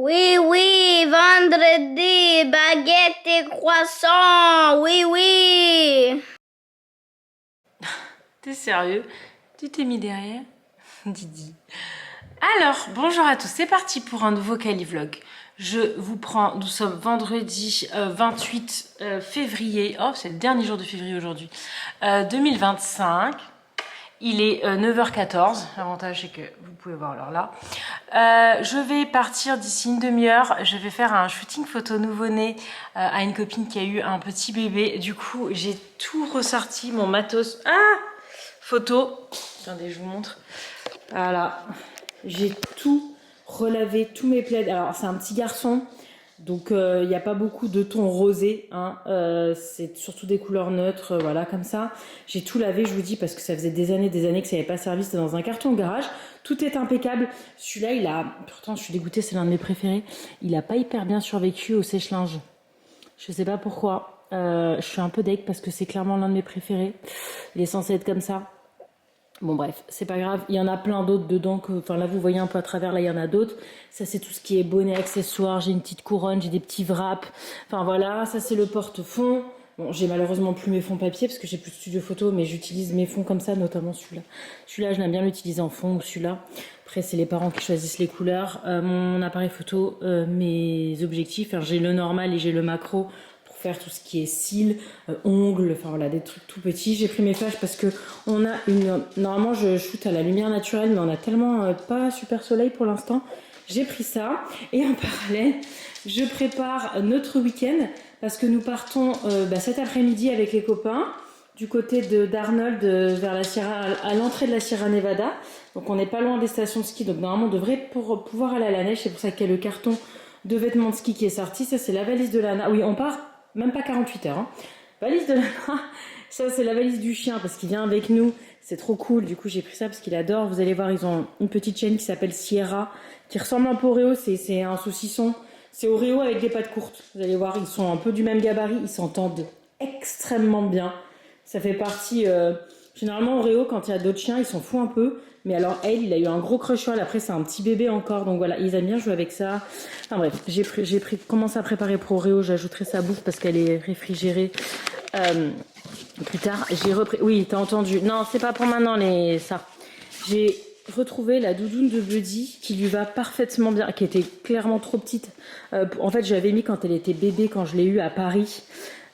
Oui, oui, vendredi, baguette et croissant. Oui, oui. T'es sérieux? Tu t'es mis derrière? Didi. Alors, bonjour à tous, c'est parti pour un nouveau Calivlog. Je vous prends, nous sommes vendredi 28 février, oh c'est le dernier jour de février aujourd'hui, 2025. Il est 9h14, l'avantage c'est que vous pouvez voir l'heure là. Je vais partir d'ici une demi-heure, je vais faire un shooting photo nouveau-né à une copine qui a eu un petit bébé. Du coup, j'ai tout ressorti, mon matos. Photo. Attendez, je vous montre. Voilà. J'ai tout relavé, tous mes plaids. Alors, c'est un petit garçon, donc il n'y a pas beaucoup de tons rosés. Hein. C'est surtout des couleurs neutres, voilà, comme ça. J'ai tout lavé, je vous dis, parce que ça faisait des années que ça n'avait pas servi. C'était dans un carton au garage. Tout est impeccable. Celui-là, il a... Pourtant, je suis dégoûtée, c'est l'un de mes préférés. Il n'a pas hyper bien survécu au sèche-linge. Je sais pas pourquoi. Je suis un peu deg parce que c'est clairement l'un de mes préférés. Il est censé être comme ça. Bon bref, c'est pas grave, il y en a plein d'autres dedans, enfin là vous voyez un peu à travers, là il y en a d'autres. Ça c'est tout ce qui est bonnet, accessoires, j'ai une petite couronne, j'ai des petits wraps. Enfin voilà, ça c'est le porte-fond. Bon, j'ai malheureusement plus mes fonds papier parce que j'ai plus de studio photo, mais j'utilise mes fonds comme ça, notamment celui-là. Celui-là, je l'aime bien l'utiliser en fond, ou celui-là. Après, c'est les parents qui choisissent les couleurs. Mon appareil photo, mes objectifs, j'ai le normal et j'ai le macro pour faire tout ce qui est cils, ongles, enfin voilà, des trucs tout petits. J'ai pris mes flashs parce que on a une... Normalement, je shoot à la lumière naturelle, mais on a tellement pas super soleil pour l'instant. J'ai pris ça et en parallèle, je prépare notre week-end parce que nous partons cet après-midi avec les copains du côté d'Arnold vers la Sierra, à l'entrée de la Sierra Nevada. Donc on n'est pas loin des stations de ski, donc normalement on devrait pouvoir aller à la neige. C'est pour ça qu'il y a le carton de vêtements de ski qui est sorti. Ça c'est la valise de Lana. Oui, on part même pas 48 heures. Hein. Valise de Lana. Ça c'est la valise du chien parce qu'il vient avec nous. C'est trop cool. Du coup j'ai pris ça parce qu'il adore. Vous allez voir, ils ont une petite chaîne qui s'appelle Sierra, qui ressemble un peu au Oreo. C'est un saucisson. C'est Oreo avec des pattes courtes. Vous allez voir, ils sont un peu du même gabarit. Ils s'entendent extrêmement bien. Ça fait partie... généralement, Oreo, quand il y a d'autres chiens, ils s'en foutent un peu. Mais alors, elle, il a eu un gros crush sur elle. Après, c'est un petit bébé encore. Donc voilà, ils aiment bien jouer avec ça. Enfin bref, j'ai commencé à préparer pour Oreo. J'ajouterai sa bouffe parce qu'elle est réfrigérée. Plus tard, j'ai repris... Oui, t'as entendu. Non, c'est pas pour maintenant, ça. J'ai retrouvé la doudoune de Buddy qui lui va parfaitement bien, qui était clairement trop petite. En fait, je l'avais mis quand elle était bébé, quand je l'ai eue à Paris.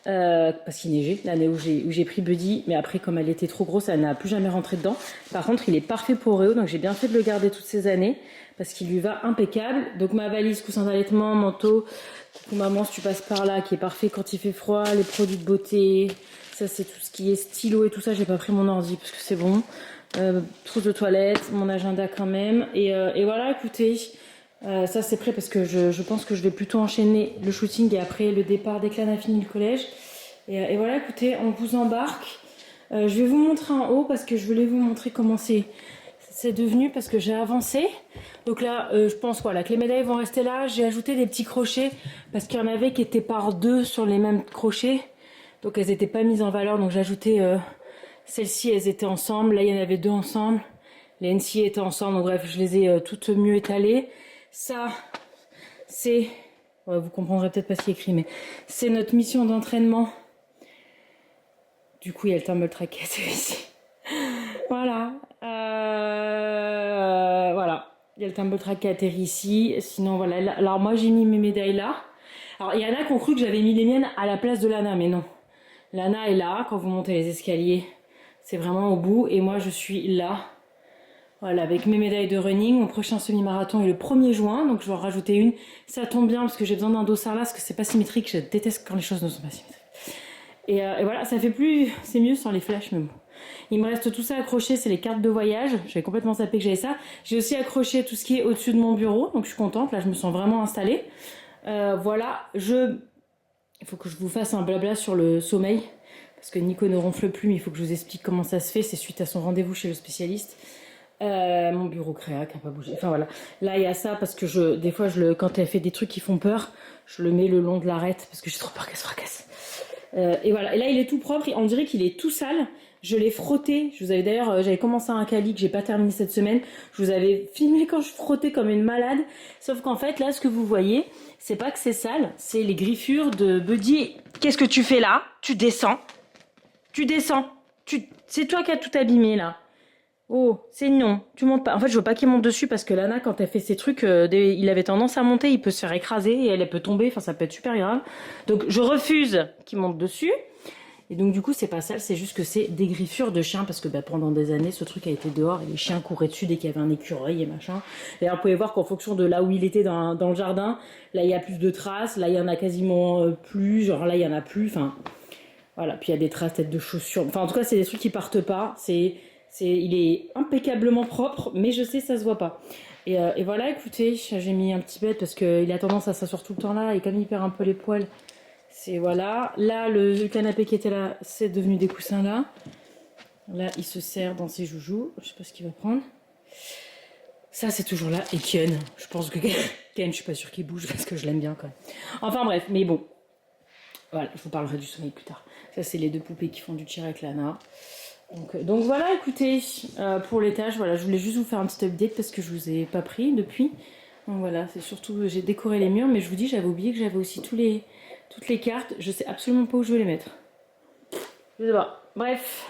Parce qu'il neigeait l'année où j'ai pris Buddy, mais après comme elle était trop grosse, elle n'a plus jamais rentré dedans. Par contre, il est parfait pour Oreo, donc j'ai bien fait de le garder toutes ces années parce qu'il lui va impeccable. Donc ma valise, coussin d'allaitement, manteau, coucou maman si tu passes par là, qui est parfait quand il fait froid, les produits de beauté, ça c'est tout ce qui est stylo et tout ça. J'ai pas pris mon ordi parce que c'est bon. Trousse de toilette, mon agenda quand même, et voilà, écoutez. Ça c'est prêt parce que je pense que je vais plutôt enchaîner le shooting et après le départ dès que l'Anne a fini le collège. Et voilà, écoutez, on vous embarque. Je vais vous montrer en haut parce que je voulais vous montrer comment c'est devenu parce que j'ai avancé. Donc là, je pense voilà, que les médailles vont rester là. J'ai ajouté des petits crochets parce qu'il y en avait qui étaient par deux sur les mêmes crochets. Donc elles n'étaient pas mises en valeur. Donc j'ai ajouté celles-ci, elles étaient ensemble. Là, il y en avait deux ensemble. Les NC étaient ensemble. Donc bref, je les ai toutes mieux étalées. Ça, c'est... Ouais, vous comprendrez peut-être pas ce qui est écrit, mais c'est notre mission d'entraînement. Du coup, il y a le tumble track qui est ici. Voilà. Voilà. Il y a le tumble track qui atterrit ici. Sinon, voilà. Alors, moi, j'ai mis mes médailles là. Alors, il y en a qui ont cru que j'avais mis les miennes à la place de Lana, mais non. Lana est là. Quand vous montez les escaliers, c'est vraiment au bout. Et moi, je suis là. Voilà, avec mes médailles de running. Mon prochain semi-marathon est le 1er juin, donc je vais en rajouter une. Ça tombe bien parce que j'ai besoin d'un dossard là, parce que c'est pas symétrique. Je déteste quand les choses ne sont pas symétriques. Et voilà, ça fait plus... C'est mieux sans les flashs, mais bon. Il me reste tout ça accroché, c'est les cartes de voyage. J'avais complètement zappé que j'avais ça. J'ai aussi accroché tout ce qui est au-dessus de mon bureau, donc je suis contente. Là, je me sens vraiment installée. Voilà, il faut que je vous fasse un blabla sur le sommeil, parce que Nico ne ronfle plus, mais il faut que je vous explique comment ça se fait. C'est suite à son rendez-vous chez le spécialiste. Mon bureau créa qui n'a pas bougé. Enfin voilà. Là il y a ça parce que des fois quand elle fait des trucs qui font peur, je le mets le long de l'arête parce que j'ai trop peur qu'elle se fracasse. Et voilà. Et là il est tout propre. On dirait qu'il est tout sale, Je l'ai frotté. Je vous avais d'ailleurs, j'avais commencé un cali que j'ai pas terminé cette semaine. Je vous avais filmé quand je frottais comme une malade. Sauf qu'en fait, là, ce que vous voyez, c'est pas que c'est sale, c'est les griffures de Buddy. Qu'est-ce que tu fais là? Tu descends. Tu descends. C'est toi qui as tout abîmé là. Oh, c'est non, tu montes pas. En fait, je veux pas qu'il monte dessus parce que Lana, quand elle fait ses trucs, il avait tendance à monter, il peut se faire écraser et elle peut tomber, enfin ça peut être super grave. Donc je refuse qu'il monte dessus. Et donc du coup, c'est pas sale, c'est juste que c'est des griffures de chiens parce que pendant des années, ce truc a été dehors et les chiens couraient dessus dès qu'il y avait un écureuil et machin. D'ailleurs, vous pouvez voir qu'en fonction de là où il était dans le jardin, là il y a plus de traces, là il y en a quasiment plus, genre là il y en a plus, enfin voilà. Puis il y a des traces peut-être de chaussures. Enfin en tout cas, c'est des trucs qui partent pas. Il est impeccablement propre, mais je sais, ça se voit pas. Et voilà, écoutez, j'ai mis un petit bed parce qu'il a tendance à s'asseoir tout le temps là, et comme il perd un peu les poils, c'est voilà. Là, le canapé qui était là, c'est devenu des coussins là. Là, il se sert dans ses joujoux. Je sais pas ce qu'il va prendre. Ça, c'est toujours là. Et Ken, je pense que Ken, je suis pas sûre qu'il bouge parce que je l'aime bien quand même. Enfin bref, mais bon. Voilà, je vous parlerai du sommeil plus tard. Ça, c'est les deux poupées qui font du tir avec Lana. Donc voilà, écoutez, pour l'étage, voilà, je voulais juste vous faire un petit update parce que je vous ai pas pris depuis. Donc voilà, c'est surtout, j'ai décoré les murs, mais je vous dis, j'avais oublié que j'avais aussi toutes les cartes. Je sais absolument pas où je vais les mettre. Je sais pas. Bref,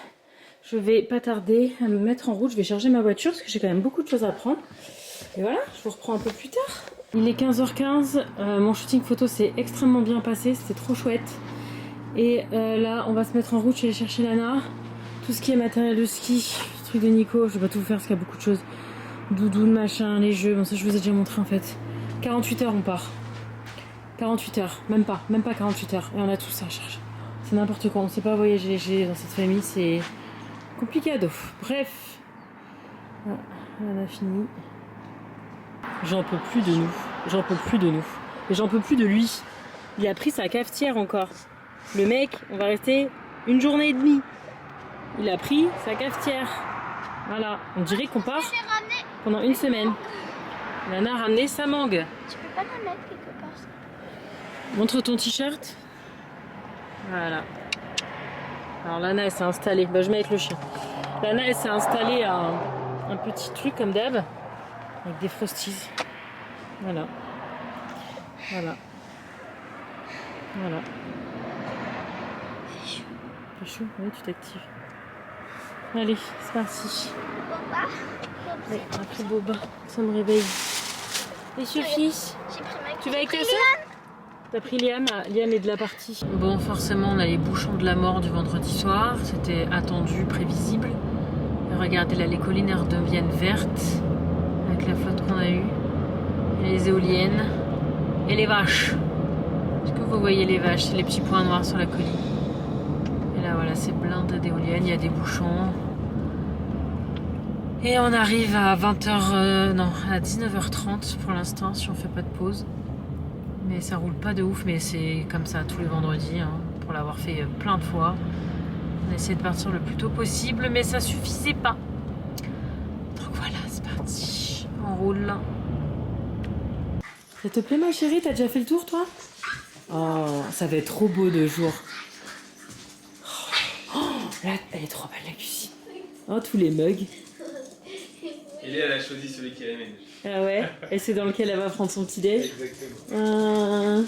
je vais pas tarder à me mettre en route. Je vais charger ma voiture parce que j'ai quand même beaucoup de choses à prendre. Et voilà, je vous reprends un peu plus tard. Il est 15h15, mon shooting photo s'est extrêmement bien passé, c'était trop chouette. Et là, on va se mettre en route, je vais aller chercher Lana. Tout ce qui est matériel de ski, le truc de Nico, je vais pas tout vous faire parce qu'il y a beaucoup de choses. Doudoune, machin, les jeux, bon ça je vous ai déjà montré en fait. 48 heures on part. 48 heures, même pas 48 heures. Et on a tout ça à charge. C'est n'importe quoi, on sait pas voyager dans cette famille, c'est complicado. Bref, voilà, on a fini. J'en peux plus de nous, j'en peux plus de nous. Et j'en peux plus de lui. Il a pris sa cafetière encore. Le mec, on va rester une journée et demie. Il a pris sa cafetière. Voilà, on dirait qu'on part pendant une semaine. Lana a ramené sa mangue. Tu peux pas la mettre quelque part. Montre ton t-shirt. Voilà. Alors Lana, elle s'est installée. Bah, je mets avec le chien. Lana, elle s'est installée à un petit truc comme d'hab. Avec des frosties. Voilà. Voilà. Voilà. C'est chaud. C'est chaud, oui, tu t'actives. Allez, c'est parti. Boba. Oui, après Boba, ça me réveille. Et Sophie, J'ai pris ma tu vas avec ta soeur? T'as pris Liam? Liam est de la partie. Bon, forcément, on a les bouchons de la mort du vendredi soir. C'était attendu, prévisible. Et regardez là, les collines deviennent vertes avec la flotte qu'on a eue. Et les éoliennes et les vaches. Est-ce que vous voyez les vaches? C'est les petits points noirs sur la colline. Et là, voilà, c'est blindé d'éoliennes, il y a des bouchons. Et on arrive à 20h, non, à 19h30 pour l'instant, si on fait pas de pause. Mais ça roule pas de ouf, mais c'est comme ça tous les vendredis, hein, pour l'avoir fait plein de fois. On essaie de partir le plus tôt possible, mais ça suffisait pas. Donc voilà, c'est parti. On roule. Ça te plaît ma chérie? T'as déjà fait le tour toi? Oh, ça va être trop beau de jour. Oh, là, elle est trop belle la cuisine. Oh, tous les mugs. Et Léa, elle a choisi celui qui aimait. Ah ouais? Et c'est dans lequel elle va prendre son petit déj? Exactement.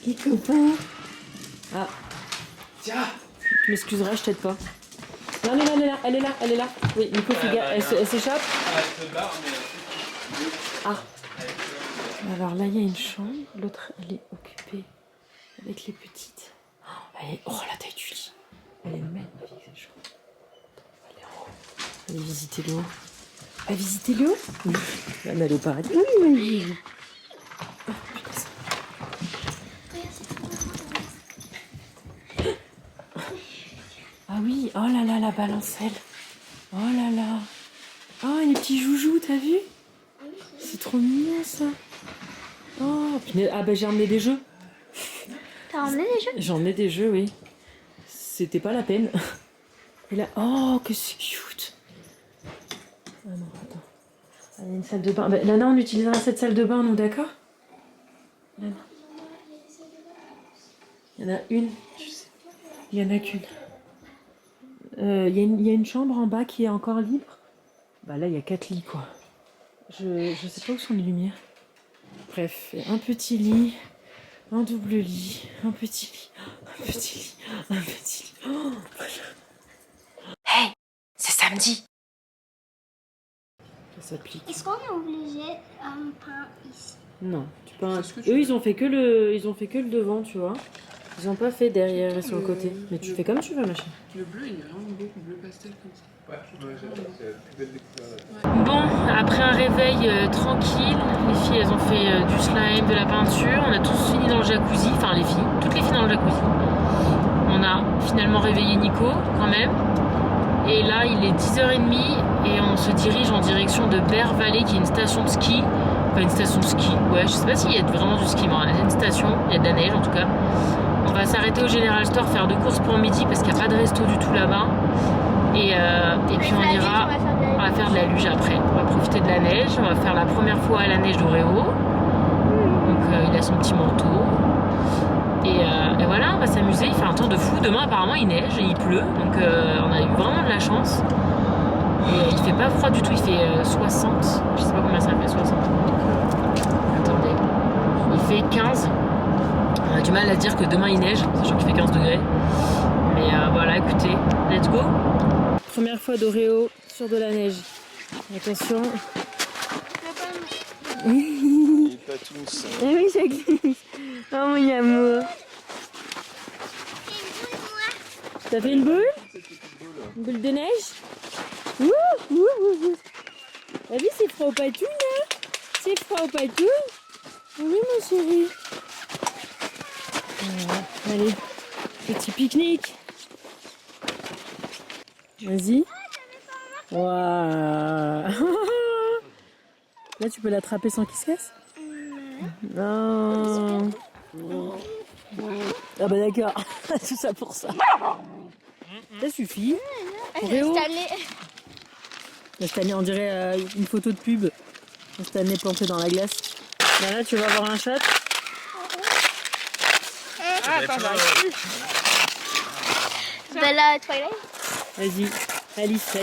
Les copains. Ah, Tiens! tu m'excuseras, je t'aide pas. Non, elle est là. Oui, Nico, fais gaffe, elle s'échappe. Ah, elle se barre, mais Ah. Alors là, il y a une chambre. L'autre, elle est occupée avec les petites. Oh, la taille du lit. Elle est magnifique, cette chambre. Allez en haut. Allez visiter le haut. Allez visiter le haut? Oui. Là, on est au paradis. Oui. Oh, putain, ça. Ah oui, oh là là, la balancelle. Oh là là. Oh, les petits joujoux, t'as vu? C'est trop mignon ça. Oh, ah bah j'ai emmené des jeux. T'as emmené des jeux? J'en ai des jeux, oui. C'était pas la peine. Et là, oh, que c'est cute. Ah non, attends. Ah, il y a une salle de bain. Bah, Lana, on utilisera cette salle de bain, nous, d'accord? Lana. Il y en a une. Je sais. Il y en a qu'une. Il y a une chambre en bas qui est encore libre. Bah là, il y a 4 lits, quoi. Je sais pas où sont les lumières. Bref, un petit lit, un double lit, un petit lit, un petit lit, un petit lit. Oh, hey, c'est samedi. Ça s'applique. Est-ce qu'on est obligé de peindre ici? Non, tu peins. Eux, ils ont fait que le devant, tu vois. Ils ont pas fait derrière et sur le côté. Mais tu fais comme tu veux, machin. Le bleu, il est vraiment beau, bleu pastel comme ça. Ouais, c'est la plus belle découverte. Bon, après un réveil tranquille, les filles elles ont fait du slime, de la peinture, on a tous fini dans le jacuzzi, enfin les filles, toutes les filles dans le jacuzzi. On a finalement réveillé Nico quand même. Et là il est 10h30 et on se dirige en direction de Bear Valley qui est une station de ski. Enfin une station de ski, ouais, je sais pas s'il y a vraiment du ski, mais il y a une station, il y a de la neige en tout cas. On va s'arrêter au General Store faire 2 courses pour midi parce qu'il n'y a pas de resto du tout là-bas. Et puis on ira, on va faire de la luge après. On va profiter de la neige, on va faire la première fois à la neige d'Oreo. Donc il a son petit manteau. Et voilà, on va s'amuser, il fait un temps de fou. Demain apparemment il neige et il pleut, donc on a eu vraiment de la chance. Et il fait pas froid du tout, il fait 60. Je sais pas combien ça fait 60. Attendez. Il fait 15. On a du mal à dire que demain il neige, sachant qu'il fait 15 degrés. Mais voilà, écoutez, let's go. Première fois d'Oreo sur de la neige. Attention. Il est pas tous. Eh oui, ça glisse. Oh mon amour. T'as fait une boule? Une boule de neige? Ouh, ouh, ouh, ouh. T'as vu, c'est froid au patou, là? C'est froid au patou? Oui, mon chéri. Voilà. Allez, petit pique-nique. Vas-y. Waouh. Là, tu peux l'attraper sans qu'il se casse? Non. Ah bah d'accord. Tout ça pour ça. Ça suffit. Oreo. Cette année, on dirait une photo de pub. Cette année plantée dans la glace. Là, tu vas avoir un shot. Ah, pas mal. Bella Twilight. Vas-y. Alice.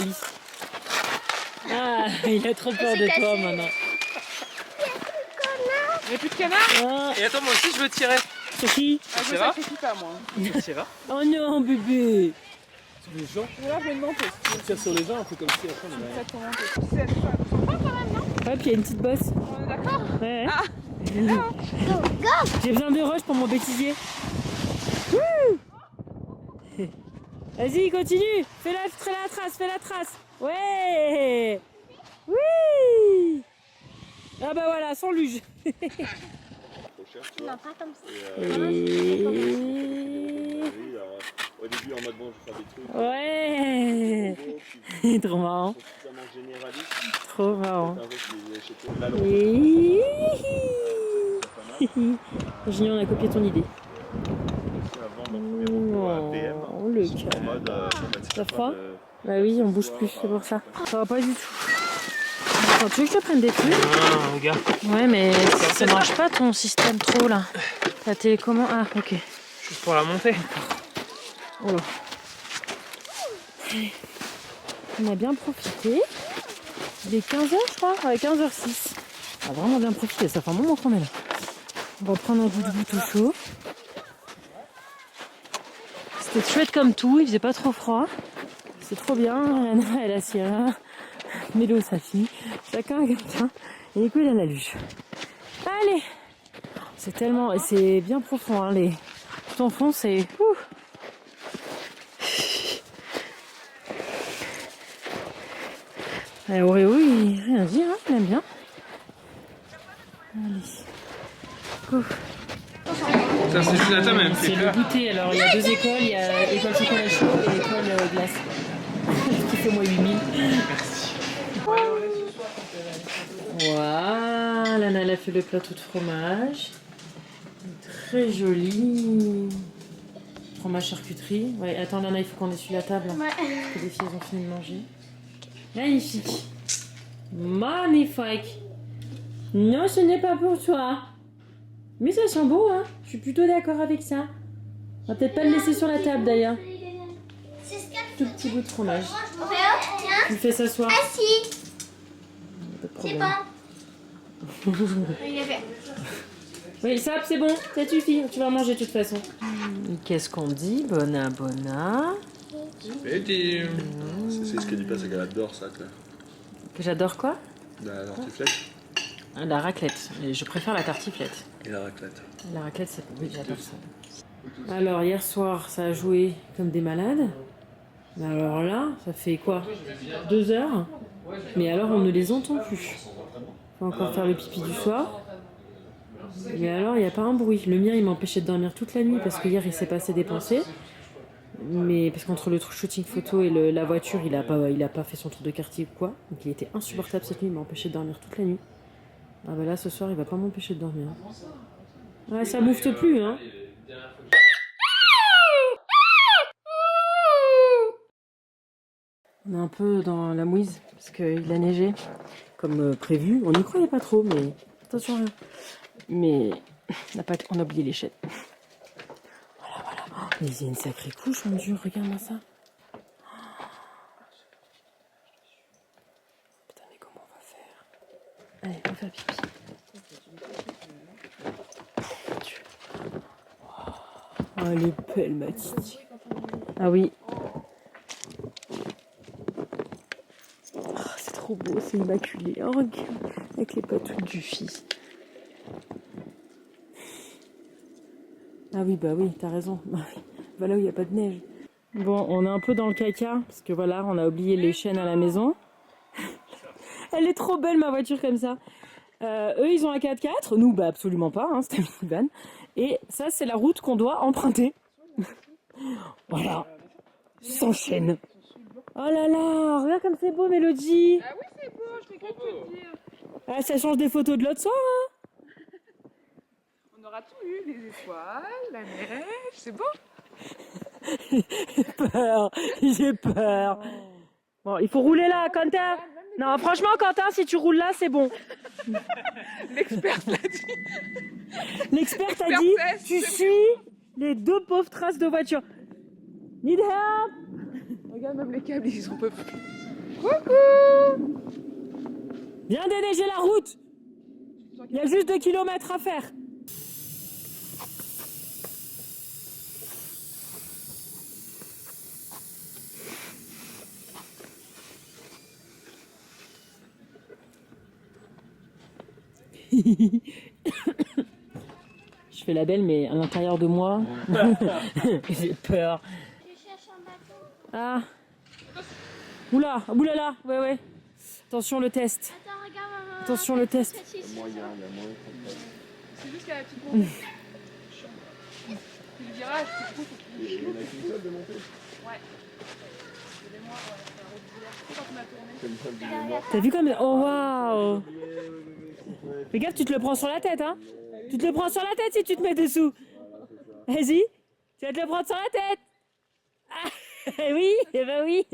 Ah, il a trop peur de toi maintenant. Il n'y a plus de canard? Ah, Et attends, moi aussi je veux tirer. c'est qui? Ah, je Ça va sacrifie pas, moi. Tu vas Oh non, bébé. sur les gens. Là, je vais demander. Tu tires sur les gens, un peu comme si après on avait. Exactement. C'est elle, sympa quand même, non? Ouais, puis il y a une petite bosse. On est d'accord? Ouais. Ah. J'ai besoin de roches pour mon bêtisier. Wouh. Vas-y, continue. Fais la trace. Ouais. Oui. Ah bah voilà, sans luge. Non, pas comme ça. Au début en mode bon je vais faire des trucs. Ouais. Trop marrant. Suffisamment généraliste. Trop marrant. Un vrai qui est chez toi. Julien, on a copié ton idée. Avant mon premier repos à BM. Oh, le En cœur. mode. T'as froid? Bah oui, on bouge plus, c'est pour ça. Ça va pas du tout. Attends, tu veux que je te prenne des trucs? Ah, regarde. Ouais, mais ça marche pas ton système trop là. Ta télécommande. Ah, ok. Juste pour la montée. Oh là. On a bien profité. Il est 15h, je crois. Ouais, 15h06. On a vraiment bien profité. Ça fait un moment qu'on est là. On va prendre un bout de goût tout chaud. C'était chouette comme tout. Il faisait pas trop froid. C'est trop bien. Anna, elle a Sierra. Mélo, sa fille. Chacun a quelqu'un. Et Nico, il a la luge. Allez. C'est tellement... Et c'est bien profond, hein, les... Tout en fond, c'est... Ouh. Oreo, il rien dit, hein, il aime bien. Allez. Go. Ça c'est juste la table, elle me C'est fait le peur. goûter, alors il y a 2 écoles, il y a école chocolat chaud et école glace. Qui fait moi 8000. Voilà, Lana elle a fait le plateau de fromage. Très joli. Fromage charcuterie. Ouais, attends Lana, il faut qu'on essuie la table. Ouais. Parce que les filles ont fini de manger. Magnifique. Magnifique. Non, ce n'est pas pour toi. Mais ça sent bon, hein. Je suis plutôt d'accord avec ça. On va peut-être pas le laisser sur la table d'ailleurs. C'est ce qu'elle Tout petit bout de fromage. fait. Tu le fais s'asseoir. Assis. Pas de C'est problème. bon. Il est fait. Oui, ça, c'est bon, ça suffit. Tu vas manger de toute façon. Qu'est-ce qu'on dit, Bona Bona? C'est ce qu'elle dit pas, c'est qu'elle adore ça, Claire. Que j'adore quoi? La tartiflette Ah, la raclette. Et je préfère la tartiflette. et la raclette. La raclette, c'est... Oui, j'adore ça. Alors, hier soir, ça a joué comme des malades. Mais alors là, ça fait quoi? 2 heures? Mais alors, on ne les entend plus. Faut encore faire le pipi du soir. Mais alors, il n'y a pas un bruit. Le mien, il m'empêchait de dormir toute la nuit parce que hier, il s'est passé des pensées. Mais parce qu'entre le shooting photo et la voiture, il a pas fait son tour de quartier ou quoi. Donc il était insupportable cette nuit, il m'a empêché de dormir toute la nuit. Ah bah là, ce soir, il va pas m'empêcher de dormir. Ouais, ça moufte plus, hein. On est un peu dans la mouise parce qu'il a neigé comme prévu. On n'y croyait pas trop, mais attention. Hein. Mais on a oublié les chaînes. Voilà. Oh, mais il y a une sacrée couche, mon Dieu, regarde-moi ça. Putain, mais comment on va faire? Allez, on va faire pipi. Oh, elle est belle, ma Titi. Ah oui. C'est trop beau, c'est immaculé. Oh, regarde, avec les patouilles du fils. Ah oui, bah oui, t'as raison. Bah là où il n'y a pas de neige. Bon, on est un peu dans le caca, parce que voilà, on a oublié les chaînes à la maison. Elle est trop belle, ma voiture, comme ça. Eux, ils ont un 4x4. Nous, bah absolument pas, hein, c'était une minivan. Et ça, c'est la route qu'on doit emprunter. Voilà. Sans chaîne. Oh là là, regarde comme c'est beau, Mélodie. Ah oui, c'est beau, je fais que te le dire. Ah, ça change des photos de l'autre soir, hein. On aura tout eu, les étoiles, la neige, c'est beau. J'ai peur. Bon, il faut rouler là, Quentin. Non, franchement, Quentin, si tu roules là, c'est bon. L'experte l'a dit. L'expert a dit, Expertesse, tu c'est suis les 2 pauvres traces de voiture. Need help? Regarde, même les câbles, ils sont peu plus. Coucou. Viens déneiger la route. Il y a juste 2 kilomètres à faire. Je fais la belle, mais à l'intérieur de moi, j'ai peur. Je cherche un bâton. Ah. Oula, oulala, ouais. Attention le test. Attends, regarde maman. Attention le test. C'est juste Moyen, ça. il y a moyen. C'est juste qu'à la petite montée. Puis le virage, c'est cool, faut Il y en a qu'une seule de montée. Ouais. Excusez-moi, ouais, c'est un autre virage. C'est quand on a tourné. C'est une salle de mémoire. T'as vu comme... Oh waouh. Fais gaffe, tu te le prends sur la tête, hein. Tu te le prends sur la tête si tu te mets dessous. Vas-y, tu vas te le prendre sur la tête. Ah, oui, eh ben oui.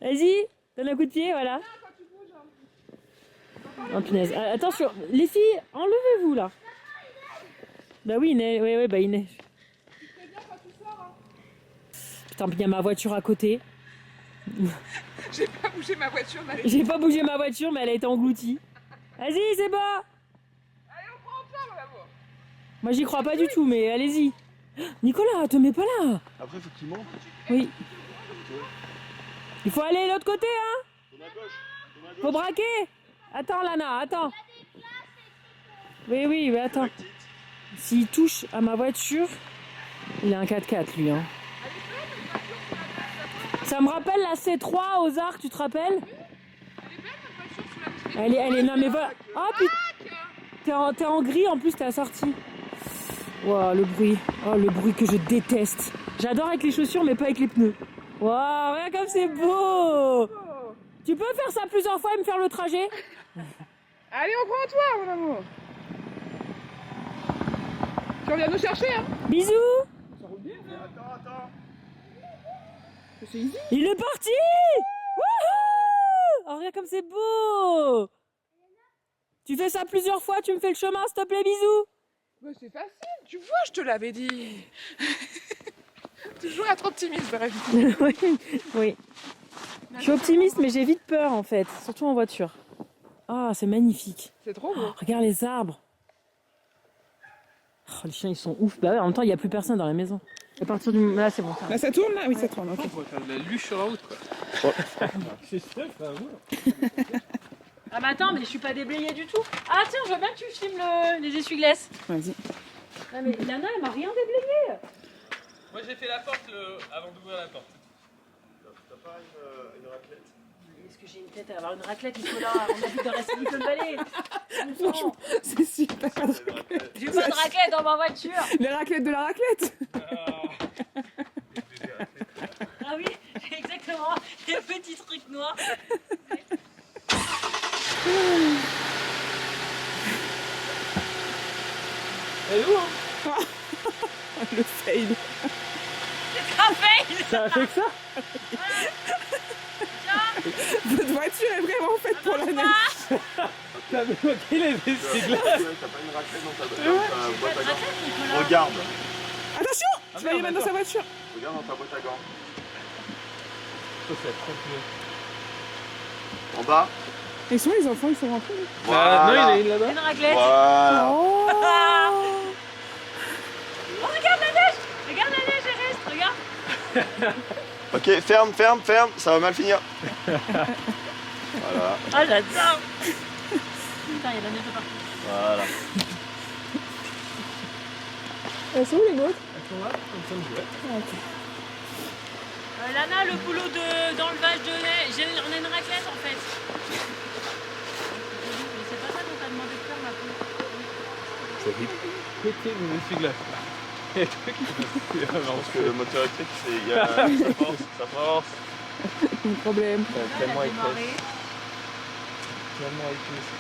Vas-y, donne un coup de pied, voilà. Oh punaise, ah, attention, les filles, enlevez-vous là. Bah oui, il neige, ouais, bah il neige. Putain, il y a ma voiture à côté. J'ai pas bougé ma voiture, mais J'ai pas bougé ma voiture, mais elle a été engloutie. Vas-y, c'est bon. allez, on prend en plein, mon amour. Moi, j'y crois pas du tout, mais allez-y. Nicolas, te mets pas là. Après, faut qu'il monte. Oui. Il faut aller de l'autre côté, hein. Tourne à gauche. Tourne à gauche. Faut braquer. Attends, Lana, attends. Oui, mais attends. S'il touche à ma voiture, il a un 4x4, lui, hein. Ça me rappelle la C3 aux Arcs, tu te rappelles? Elle est, non mais voilà. Oh putain, t'es en gris, en plus t'es assorti. Wow, le bruit. Oh, le bruit que je déteste. J'adore avec les chaussures, mais pas avec les pneus. Wow, regarde comme c'est beau. Tu peux faire ça plusieurs fois et me faire le trajet? Allez, on prend en toi, mon amour. Tu reviens nous chercher, hein. Bisous. Attends. C'est easy. Il est parti. Wouhou. Oh, regarde comme c'est beau. Tu fais ça plusieurs fois, tu me fais le chemin, s'il te plaît, bisous. Bah, c'est facile, tu vois, je te l'avais dit. Toujours être optimiste dans la vie. Oui, oui. Je suis optimiste, mais j'ai vite peur en fait, surtout en voiture. Ah, c'est magnifique. C'est trop beau. Oh, regarde les arbres. Oh, les chiens, ils sont ouf. Bah ouais, en même temps, il n'y a plus personne dans la maison. À partir du... Là, c'est bon. Ça va. Là, ça tourne là? Oui, ça tourne, ok. On pourrait faire de la luche sur la route, quoi. C'est ça, ça va. Ah, mais attends, mais je suis pas déblayée du tout. Ah, tiens, je veux bien que tu filmes les essuie-glaces. Vas-y. Ah, mais Lana, elle m'a rien déblayé. Moi, j'ai fait la porte avant d'ouvrir la porte. T'as pas une raclette? Est-ce que j'ai une tête à avoir une raclette, Nicolas? On habite dans la Silicon Valley. Franchement, c'est super. J'ai pas de raclette dans ma voiture. Les raclettes de la raclette. Ah oui, j'ai exactement les petits trucs noirs. Elle est où, hein? Le fail. C'est un fail. Ça a fait que ça? Votre voiture est vraiment faite pour la neige. T'as bloqué les essuie-glaces. T'as pas une raclette dans ta boîte à gants? Regarde! Attention, tu vas aller mettre dans sa voiture. Regarde dans ta boîte à gants. Ça, c'est trop cool. En bas? Ils sont les enfants, ils sont rentrés. Voilà. Non, il y en a une là-bas. Une raclette. Voilà. Oh. Oh, regarde la neige. Regarde la neige, elle reste. Regarde. Ok, ferme, ça va mal finir. Voilà, Ah, j'adore. Putain, il y a de la neige de partout. voilà. Elles sont où les vôtres? Elles sont là, comme ça, je vais. Lana, le boulot d'enlevage de neige. On a une raclette en fait. Mais c'est pas ça qu'on t'a demandé de faire maintenant. C'est vite. Péter mon essuie-glace. Il y a des trucs qui Je pense que le moteur électrique, ça force. Pas de problème. tellement épaisse. démarré. Tellement épaisse.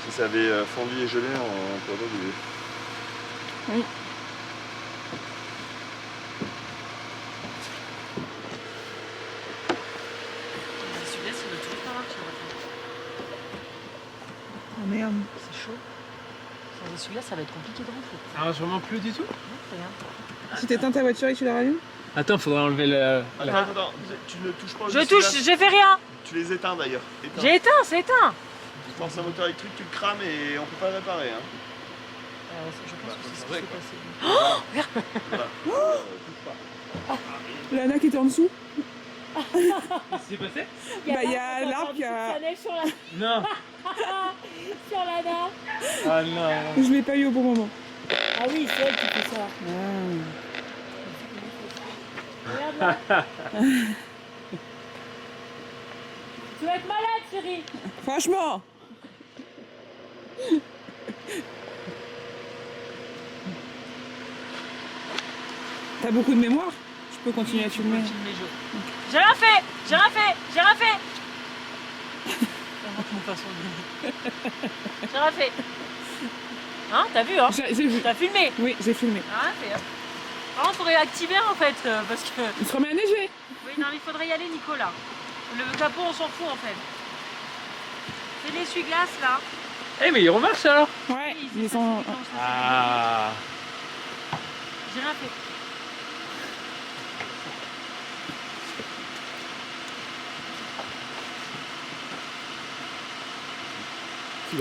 Si ça avait fondu et gelé, on pourrait pas bouger. Oui. Celui-là, ça doit toujours pas marcher. Oh merde. C'est chaud. Sans celui-là, ça va être compliqué de rentrer. Ah, je remonte plus du tout? Si t'éteins ta voiture et que tu la rallumes? Attends, faudrait enlever le. Attends, tu ne touches pas aux Je essuie-glaces. touche, j'ai fait rien. Tu les éteins d'ailleurs. Éteins. J'ai éteint, c'est éteint. Quand c'est un moteur électrique, tu le crames et on peut pas le réparer. Hein. Je pense que c'est ce qui vrai, s'est quoi. passé. Lana qui était en dessous? Qu'est-ce qui s'est passé? Bah, il y a l'arbre qui a. Sur la, Non! sur la nappe. Ah non! Je l'ai pas eu au bon moment. Ah oui, c'est elle qui fait ça. Regarde là. Tu vas être malade, chérie. Franchement. T'as beaucoup de mémoire? Je peux continuer à filmer. J'ai rien fait. J'ai rien fait. J'ai rien fait. J'ai rien fait. Hein, t'as vu, hein? J'ai vu. T'as filmé. Oui, j'ai filmé. Rien fait. Hein. Par contre, faudrait activer en fait, parce que... Il se remet à neiger. Oui, non, mais il faudrait y aller, Nicolas. Le capot, on s'en fout en fait. C'est l'essuie-glace là. Eh, mais il remarche alors! Ouais, Oui, ils c'est sont. ça, c'est ça. Ah! J'ai rien fait.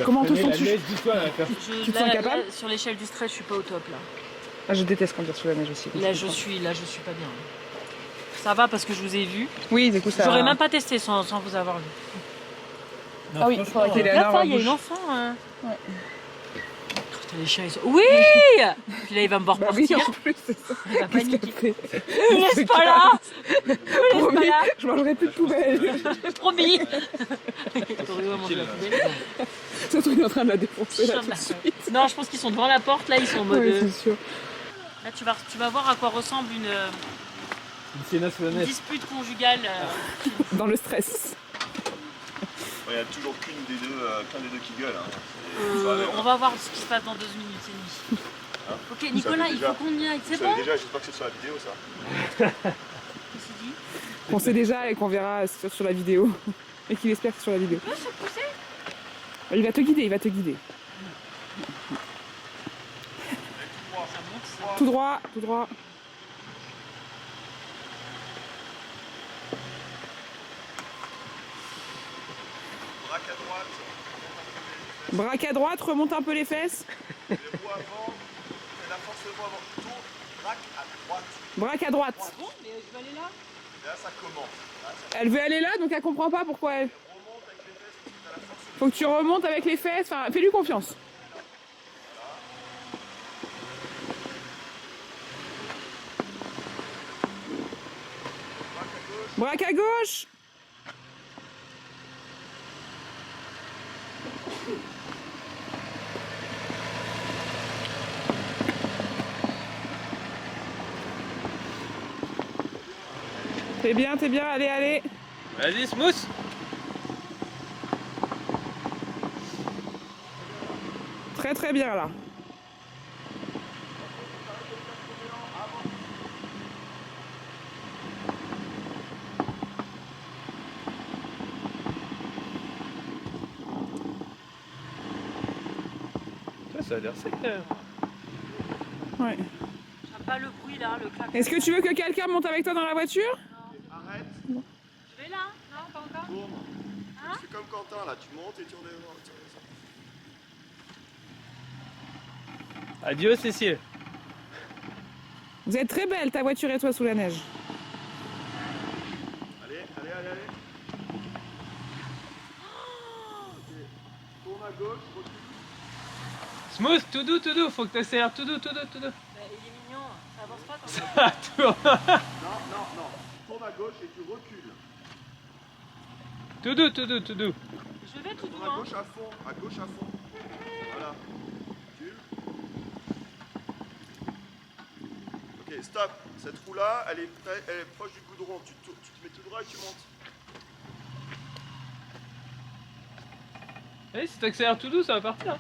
Comment te la sens-tu? neige du toit là, Tu te sens capable? Sur l'échelle du stress, je suis pas au top là. Ah, je déteste conduire sous la neige aussi. Là, je suis pas bien. Ça va parce que je vous ai vu. Oui, du coup, ça. J'aurais même pas testé sans vous avoir vu. Ah oui, il faudrait qu'il ait La fois, il y a une enfant. Ouais. Putain, les chiens, ils sont... Oui. Puis là, il va me voir Bah oui, partir. en plus, c'est ça. Il va Qu'est-ce paniquer. qu'elle fait? Me laisse pas là. Me laisse pas Promis, là. je mangerai plus de poubelle. Promis. Surtout qu'il est en train de la défoncer là tout de suite. Non, je pense qu'ils sont devant la porte là, ils sont en mode. Oui, c'est sûr. Là, tu vas voir à quoi ressemble une Sienna sous la neige. dispute conjugale. Dans le stress. Il n'y a toujours qu'un des deux qui gueule. Hein. On va voir ce qui se passe dans 2 minutes et demie. Hein, Ok, Nicolas, il faut qu'on y aille. C'est bon? Déjà, j'espère que c'est sur la vidéo ça. Qu'est-ce qu'il dit? Qu'on sait déjà et qu'on verra sur la vidéo. Et qu'il espère que c'est sur la vidéo. Tu peux se pousser? Il va te guider, il va te guider. Tout droit, tout droit. Braque à droite. Braque à droite, remonte un peu les fesses. Les roues avant. Fais la force de voie avant. Tourne. Braque à droite. Braque à droite. Bon, mais je vais aller là. Et là, ça commence. Là, ça Elle veut aller là, donc elle comprend pas pourquoi elle... remonte avec les fesses. Tu as la force de Faut que tu remontes avec les fesses, enfin, fais-lui confiance. braque à gauche. Braque à gauche. T'es bien, allez, allez. Vas-y, smooth. Très très bien là. Ça a l'air sec quand même. Ouais. J'aime pas le bruit là, le claquement. Est-ce que tu veux que quelqu'un monte avec toi dans la voiture? Arrête. Je vais là? Non, pas encore. Tourne. Hein? C'est comme Quentin là. Tu montes et tu redescends. Adieu, Cécile. Vous êtes très belle, ta voiture et toi sous la neige. Allez, allez, allez, allez. Ok. Tourne à gauche, recule. Smooth, tout doux. Faut que t'accélères tout doux. Bah, il est mignon, ça avance pas quand même. Ça tourne. Non. Tourne à gauche et tu recules. Tout doux. Je vais tout Tourne doux, à hein. gauche à fond, Voilà. Recule. Ok, stop. Cette roue là, elle est proche du goudron. Tu te mets tout droit et tu montes. Allez, si t'accélères tout doux, ça va partir.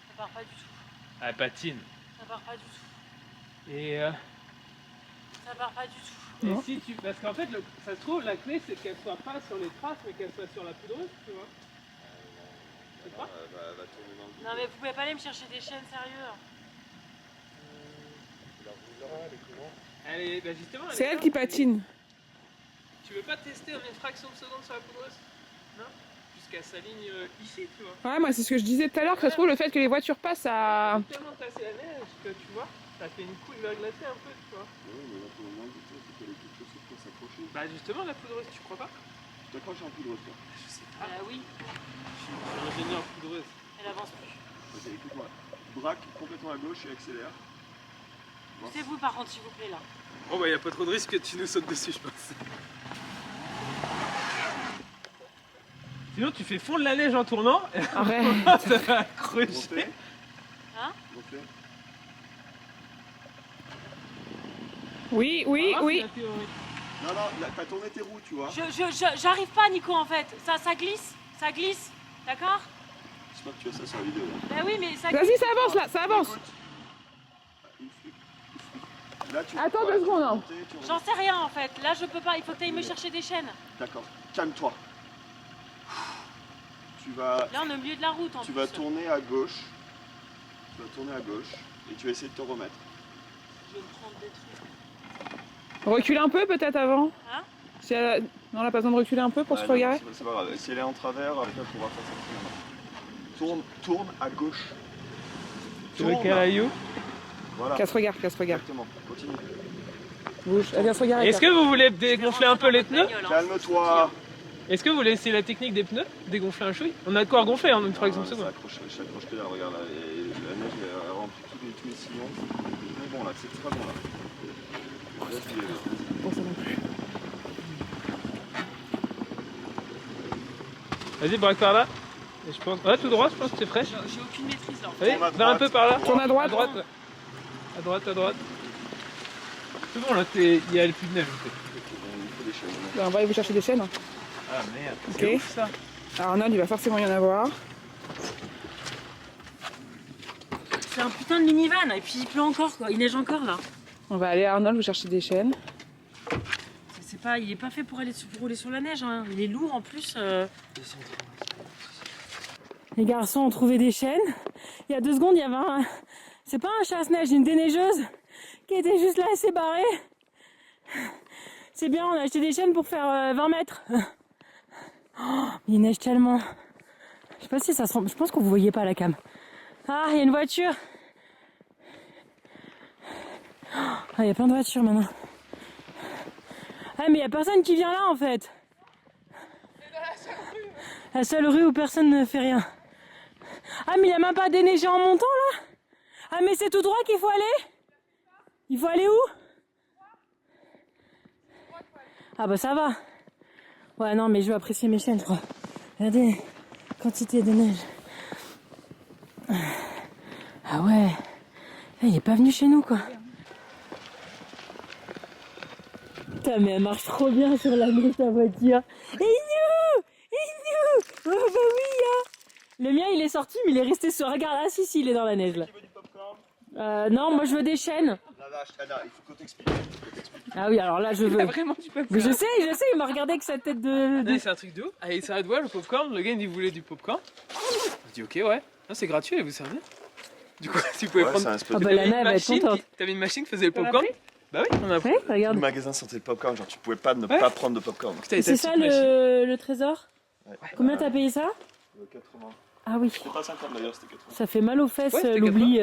Ça part pas du tout. Ah, elle patine. Ça part pas du tout. Et, Ça part pas du tout. et si tu... Parce qu'en fait, ça se trouve, la clé, c'est qu'elle soit pas sur les traces, mais qu'elle soit sur la poudreuse, tu vois. C'est pas Va tourner dans le Non mais vous pouvez pas aller me chercher des chaînes, sérieux. Elle est... Bah justement, C'est est elle là. qui patine. Tu veux pas tester en une fraction de seconde sur la poudreuse? Non? Jusqu'à s'aligne ici, tu vois. Ouais, moi c'est ce que je disais tout à l'heure, que ça se trouve le fait que les voitures passent, ça... Tellement tassé la neige que tu vois, ça fait une couille glacée un peu, tu vois. Oui, mais là pour le moment, il faut qu'elle ait quelque chose pour s'accrocher. Bah justement, la poudreuse, tu crois pas? Tu t'accroches en poudre, toi. Je sais Ah oui, Je suis ingénieur poudreuse. elle avance plus. Ok, écoute-moi. Braque complètement à gauche et accélère. C'est vous par contre s'il vous plaît là. Bon bah y a pas trop de risque que tu nous sautes dessus, je pense. Sinon tu fais fondre la neige en tournant, et Arrête. ça va crocher. Refais. Hein? Refais. Oui. Ah, c'est la théorie. Non, là, t'as tourné tes roues, tu vois. J'arrive pas Nico en fait. Ça glisse, d'accord? J'espère que tu as ça sur la vidéo. Bah oui mais ça glisse. Vas-y, ça avance là, ça avance. Écoute. Là, tu Attends 2 secondes. Hein. J'en sais rien en fait. Là je peux pas, il faut que tu ailles me chercher des chaînes. D'accord, calme-toi. Tu vas Là on est au milieu de la route en Tu plus. vas tourner à gauche. Tu vas tourner à gauche et tu vas essayer de te remettre. Je vais me prendre des trucs. Recule un peu peut-être avant. Hein? Si elle a... Non, elle a pas besoin de reculer un peu pour se non, regarder. c'est pas grave. Si elle est en travers, après on pourra faire ça. Tourne à gauche. Tu veux qu'elle aille où? Voilà. Casse regard. Exactement. Continue. Bouge. Elle vient se regarder. Est-ce que vous voulez dégonfler un peu les pneus? Calme-toi. Est-ce que vous voulez essayer la technique des pneus? Dégonfler un chouille? On a de quoi regonfler en une fraction de seconde. J'accroche que là, regarde là. Et la neige elle remplit tous les sillons. C'est bon là, c'est très bon là. Bon, ça non plus. Vas-y, braque par là. Et je pense... Ouais, tout droit, je pense que c'est fraîche. J'ai aucune maîtrise là. Allez, Tourne à va un peu par là. Tourne à droite. À droite, ouais. À droite. C'est bon, là, il y a plus de neige. En fait. Il faut des chaînes. Ben, on va aller vous chercher des chaînes. Ah merde, Ok. c'est ouf ça. Arnold, il va forcément y en avoir. C'est un putain de minivan et puis il pleut encore quoi, il neige encore là. On va aller à Arnold vous chercher des chaînes. C'est il est pas fait pour rouler sur la neige. Hein. Il est lourd en plus. Les garçons ont trouvé des chaînes. Il y a 2 secondes, il y avait un... C'est pas un chasse-neige, une déneigeuse qui était juste là et s'est barrée. C'est bien, on a acheté des chaînes pour faire 20 mètres. Oh, il neige tellement. Je sais pas si ça se rend... Je pense que vous voyez pas la cam. Ah, il y a une voiture. Ah, il y a plein de voitures maintenant. Ah, mais il y a personne qui vient là en fait. C'est dans la seule rue. La seule rue où personne ne fait rien. Ah, mais il n'y a même pas déneigé en montant là. Ah, mais c'est tout droit qu'il faut aller. Il faut aller où? Ah bah ça va. Ouais, non, mais je vais apprécier mes chaînes, je crois. Regardez, quantité de neige. Ah ouais. Il est pas venu chez nous, quoi. Putain, mais elle marche trop bien sur la neige, ta voiture. Ignou! Oh bah oui, hein. Le mien, il est sorti, mais il est resté sur... Regarde, ah si, il est dans la neige, là. Qui veut du popcorn? Non, moi, je veux des chaînes. La vache, Anna, il faut qu'on t'explique. Ah oui, alors là, je Il veux. a vraiment du popcorn. Mais je sais, il m'a regardé avec sa tête de... Non, c'est un truc de ouf. Allez, ça va de voir le popcorn. Le gars il voulait du popcorn. Je dis ok, ouais. Non, c'est gratuit, allez vous servir. Du coup, tu pouvais Ouais, prendre. c'est un spot Ah de... bah T'avais la une nana, elle va être machine contente. T'avais une machine qui faisait le T'en as popcorn. pris Bah oui, on a pris. Ouais, Le regarde. magasin sentait le popcorn, genre tu pouvais pas ne Ouais. pas prendre de popcorn. T'avais ta C'est ça petite machine. le trésor? Ouais. Combien t'as payé ça? 80. Ah oui. C'était pas 50 d'ailleurs, c'était 80. Ça fait mal aux fesses, Ouais, c'était l'oubli.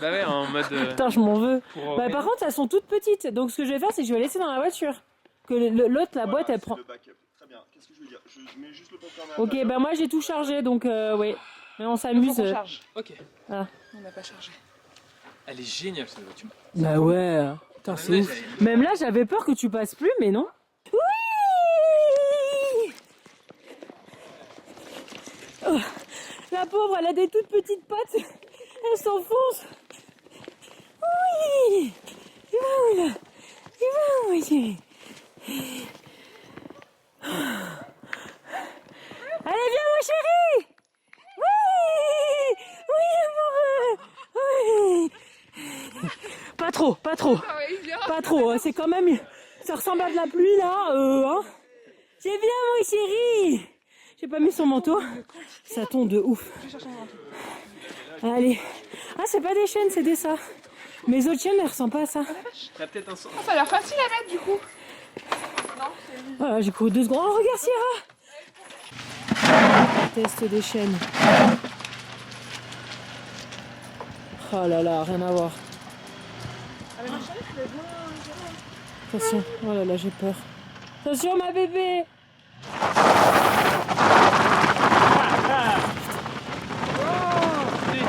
Bah ouais, en mode. Putain, je m'en veux. Pour, Bah, par contre, elles sont toutes petites. Donc, ce que je vais faire, c'est que je vais laisser dans la voiture. Que l'autre, la boîte, elle c'est prend. le backup. Très bien. Qu'est-ce que je veux dire? Je mets juste le popcorn à Ok, l'intérieur. bah, moi, j'ai tout chargé. Donc, ouais. Mais on Il faut s'amuse. qu'on charge. Ok. Ah. On n'a pas chargé. Elle est géniale cette voiture. Bah, ouais. Putain, c'est ouf. Même là, j'avais peur que tu passes plus, mais non. Oui! Oh, la pauvre, elle a des toutes petites pattes. Elle s'enfonce. Oui! Il va où, là? Il va où, ma chérie? Allez, viens, ma chérie! Oui! Oui, amoureux! Oui! Pas trop, pas trop. Ah ouais, il vient. Pas trop, hein, c'est quand même... Ça ressemble à de la pluie, là. Hein. C'est bien, mon chéri. J'ai pas mis son manteau. Ça tombe de ouf. Je vais chercher mon manteau. Allez. Ah, c'est pas des chaînes, c'est des ça. Mes autres chaînes, elles ressemblent pas à ça. T'as peut-être un son. Ah, ça a l'air facile à mettre du coup. Non, c'est... Voilà, j'ai couru 2 secondes. Oh, regarde, Sierra. Test des chaînes. Oh là là, rien à voir. Ah, mais ma chérie, tu l'as bien. Attention, oh là là, j'ai peur. Attention, ma bébé.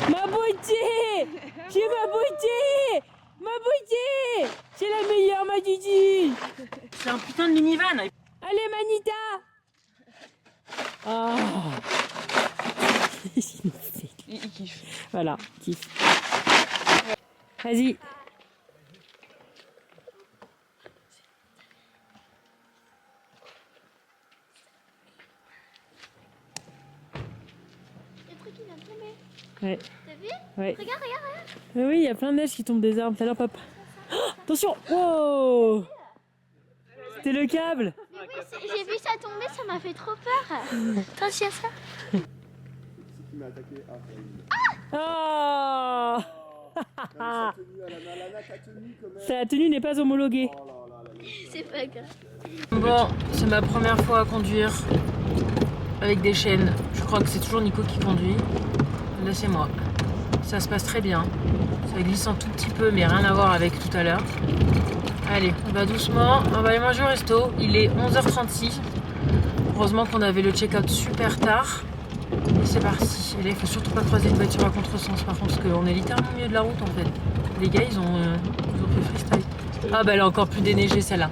Ma beauté. J'ai ma beauté. Ma beauté. C'est la meilleure, ma Didi. C'est un putain de minivan. Allez, Manita. Ah. Il kiffe. Voilà, kiff. Vas-y. Le truc il vient de tomber. Ouais, T'as vu? ouais. Regarde, regarde, regarde. Mais oui, il y a plein de neige qui tombe des arbres. Tout à l'heure, papa. Oh, attention. Wow. C'était le câble. J'ai vu ça tomber, ça m'a fait trop peur. Attention à ça. C'est qui m'a attaqué. Oh. Ah, sa tenue, Alana, ta tenue quand même. Sa tenue n'est pas homologuée. Oh là là, la laisse. C'est pas grave. Bon, c'est ma première fois à conduire avec des chaînes. Je crois que c'est toujours Nico qui conduit. Là, c'est moi. Ça se passe très bien. Ça glisse un tout petit peu, mais rien à voir avec tout à l'heure. Allez, on va doucement. On va aller manger au resto. Il est 11h36. Heureusement qu'on avait le check-out super tard. Et c'est parti. Et là, il faut surtout pas croiser une voiture à contresens par contre, parce qu'on est littéralement au milieu de la route en fait. Les gars, ils ont fait freestyle. Ah bah elle est encore plus déneigée celle-là.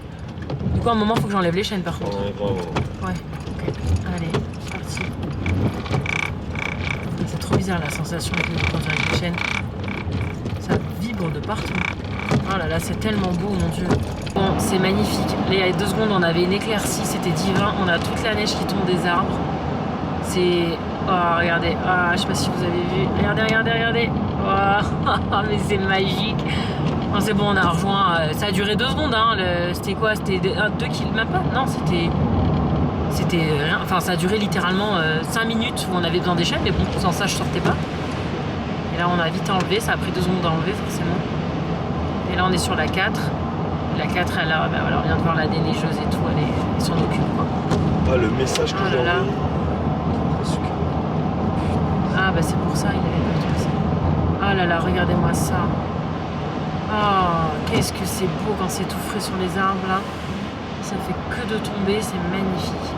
Du coup, à un moment, il faut que j'enlève les chaînes par contre. Ouais, bravo. Ouais, ok. Allez, c'est parti. C'est trop bizarre la sensation de conduire avec les chaînes. Ça vibre de partout. Oh là là, c'est tellement beau, mon Dieu. Bon, c'est magnifique. Là, il y a 2 secondes, on avait une éclaircie, c'était divin. On a toute la neige qui tombe des arbres. C'est... Oh, regardez. Ah, je sais pas si vous avez vu. Regardez, regardez, regardez. Oh, mais c'est magique. Non, c'est bon, on a rejoint. Ça a duré 2 secondes. Hein, c'était quoi? C'était 2 kilomètres? Même pas? Non, c'était rien. Enfin, ça a duré littéralement 5 minutes où on avait besoin d'échelle, mais bon, sans ça, je sortais pas. Et là, on a vite enlevé. Ça a pris 2 secondes à enlever, forcément. Et là, on est sur la 4. Et la 4, elle a, bah, voilà, on vient de voir la déneigeuse et tout. Elle s'en occupe, quoi. Ah, le message que Oh j'ai là là. envoyé. Ah, bah, c'est pour ça, il avait pas tout ça. Ah là là, regardez-moi ça. Ah, qu'est-ce que c'est beau quand c'est tout frais sur les arbres, là. Ça fait que de tomber, c'est magnifique.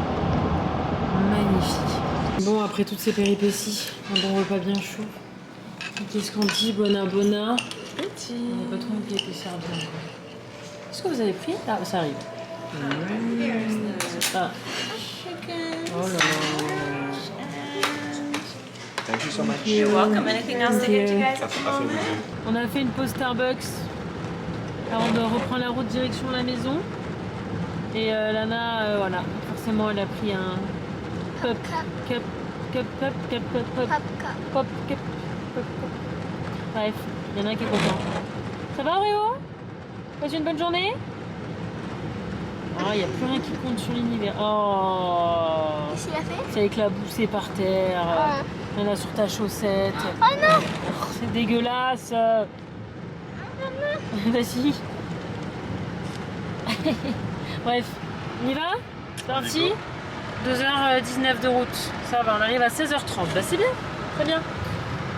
Magnifique. Bon, après toutes ces péripéties, un bon repas bien chaud. Qu'est-ce qu'on dit? Bona bona. Petit. Il n'y a pas trop qui a été servi encore. Est-ce que vous avez pris? Ah, ça arrive. Ah. Oh là là. Thank you so much. You're welcome. Anything else to get you guys? On a fait une pause Starbucks avant de reprendre la route direction la maison. Et Lana, voilà, forcément elle a pris un pop cup. Bref, il y en a un qui est content. Ça va Réo? Passe une bonne journée? Oh, il n'y a plus rien qui compte sur l'univers. Oh, Qu'est-ce qu'il a fait? c'est éclaboussé par terre. Il y en a sur ta chaussette. Oh non! Oh, c'est dégueulasse. Vas-y. Bref, on y va? C'est parti? 2h19 de route. Ça va, on arrive à 16h30. Bah c'est bien, très bien.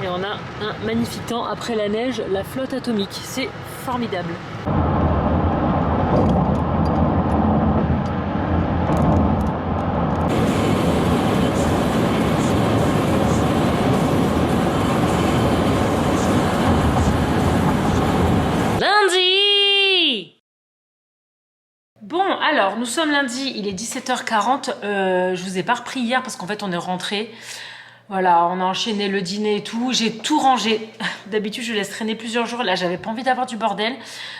Et on a un magnifique temps après la neige, la flotte atomique. C'est formidable. Lundi! Bon, alors, nous sommes lundi, il est 17h40. Je vous ai pas repris hier parce qu'en fait, on est rentré. Voilà, on a enchaîné le dîner et tout. J'ai tout rangé. D'habitude, je laisse traîner plusieurs jours. Là, j'avais pas envie d'avoir du bordel.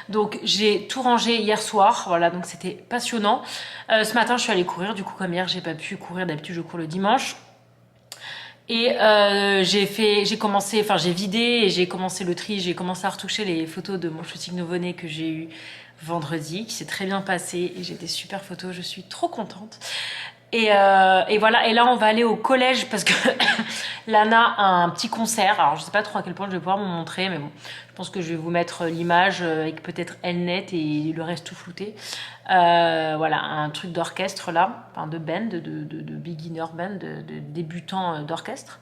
Donc, j'ai tout rangé hier soir. Voilà, donc c'était passionnant. Ce matin, je suis allée courir. Du coup, comme hier, j'ai pas pu courir. D'habitude, je cours le dimanche. Et j'ai vidé et j'ai commencé le tri. J'ai commencé à retoucher les photos de mon shooting nouveau-né que j'ai eu vendredi, qui s'est très bien passé. Et j'ai des super photos. Je suis trop contente. Et voilà, et là on va aller au collège parce que Lana a un petit concert. Alors je sais pas trop à quel point je vais pouvoir vous montrer, mais bon, je pense que je vais vous mettre l'image avec peut-être Elnet et le reste tout flouté. Voilà, un truc d'orchestre là, enfin de band, de beginner band, de débutant d'orchestre.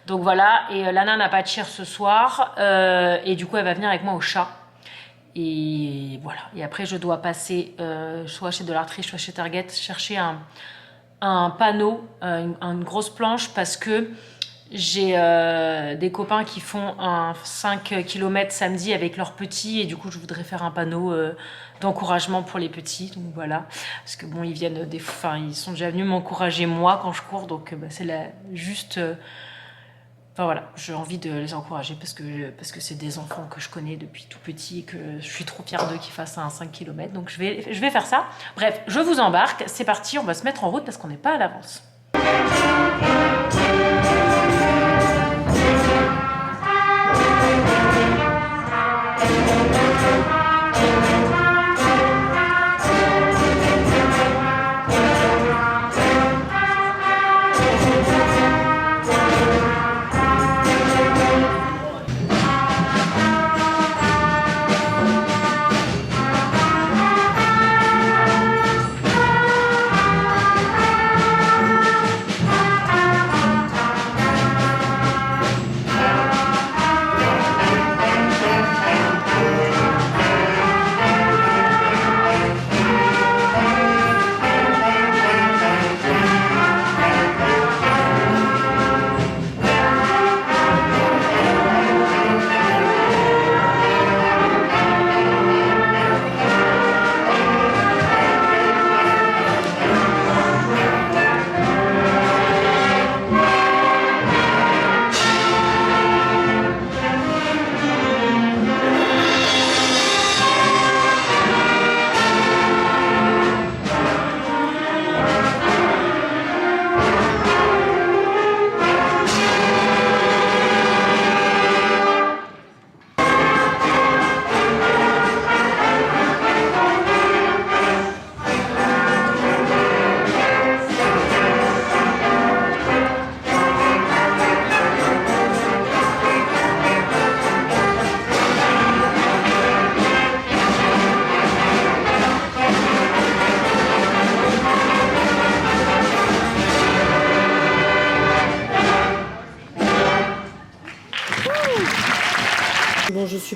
Donc voilà, et Lana n'a pas de cheer ce soir, et du coup elle va venir avec moi au chat. Et voilà, et après je dois passer soit chez Dollartree, soit chez Target, chercher un panneau, une grosse planche, parce que j'ai des copains qui font un 5 km samedi avec leurs petits, et du coup je voudrais faire un panneau d'encouragement pour les petits. Donc voilà, parce que bon, ils viennent ils sont déjà venus m'encourager moi quand je cours, donc c'est juste enfin voilà, j'ai envie de les encourager parce que c'est des enfants que je connais depuis tout petit et que je suis trop fière d'eux qu'ils fassent un 5 km. Donc je vais faire ça. Bref, je vous embarque, c'est parti, on va se mettre en route parce qu'on n'est pas à l'avance.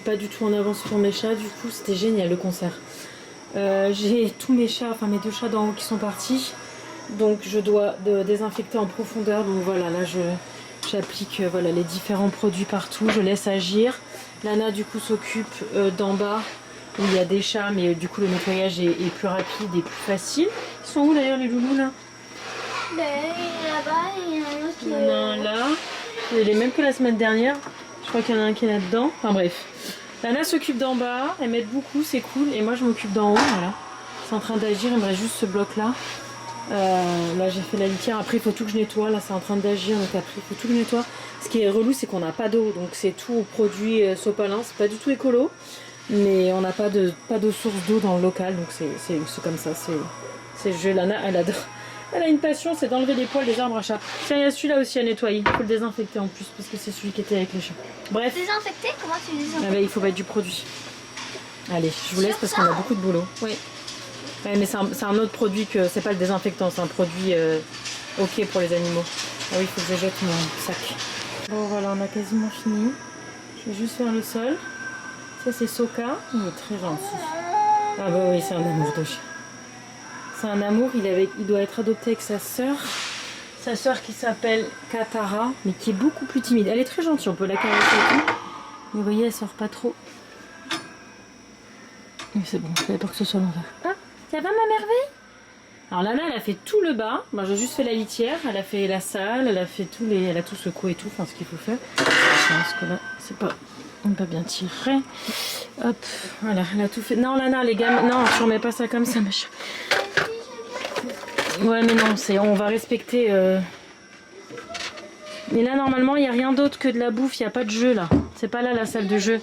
pas du tout en avance pour mes chats, du coup c'était génial le concert. J'ai tous mes chats, enfin mes 2 chats d'en haut qui sont partis, donc je dois désinfecter en profondeur. Donc voilà, là j'applique voilà, les différents produits partout, je laisse agir. Lana du coup s'occupe d'en bas où il y a des chats, mais du coup le nettoyage est plus rapide et plus facile. Ils sont où d'ailleurs les loulous là? Là-bas, il y en a un autre qui Il y en a un là, il est les mêmes que la semaine dernière. Je crois qu'il y en a un qui est là-dedans. Enfin bref. Lana s'occupe d'en bas, elle m'aide beaucoup, c'est cool. Et moi je m'occupe d'en haut, voilà. C'est en train d'agir, il me reste juste ce bloc là. Là j'ai fait la litière, après il faut tout que je nettoie. Là c'est en train d'agir, donc après il faut tout que je nettoie. Ce qui est relou, c'est qu'on n'a pas d'eau, donc c'est tout au produit sopalin. C'est pas du tout écolo, mais on n'a pas de source d'eau dans le local, donc c'est comme ça. C'est le jeu. Lana, elle adore. Elle a une passion, c'est d'enlever les poils des arbres à chat. Tiens, il y a celui-là aussi à nettoyer. Il faut le désinfecter en plus, parce que c'est celui qui était avec les chats. Bref. Désinfecter? Comment tu désinfectes? Ah bah, il faut mettre du produit. Allez, je vous laisse parce qu'on a beaucoup de boulot. Oui. Ouais, mais c'est un autre produit que... C'est pas le désinfectant, c'est un produit ok pour les animaux. Ah oui, il faut que je jette mon sac. Bon voilà, on a quasiment fini. Je vais juste faire le sol. Ça c'est Soka. Il est très gentil. Ah bah oui, c'est un amour de chien. C'est un amour, il doit être adopté avec sa sœur qui s'appelle Katara, mais qui est beaucoup plus timide. Elle est très gentille, on peut la caresser et tout. Mais vous voyez, elle sort pas trop. Mais c'est bon, je savais pas que ce soit l'envers. Ah, ça va ma merveille? Alors Lana, elle a fait tout le bas. Moi, j'ai juste fait la litière, elle a fait la salle, elle a fait elle a tout secoué et tout, enfin ce qu'il faut faire. Je pense que là, c'est pas... On peut bien tirer. Hop, voilà, elle a tout fait. Non Lana, les gars, non, je remets pas ça comme ça, machin. Ouais mais non, on va respecter... Mais là normalement il n'y a rien d'autre que de la bouffe, il n'y a pas de jeu là. C'est pas là la salle de jeu.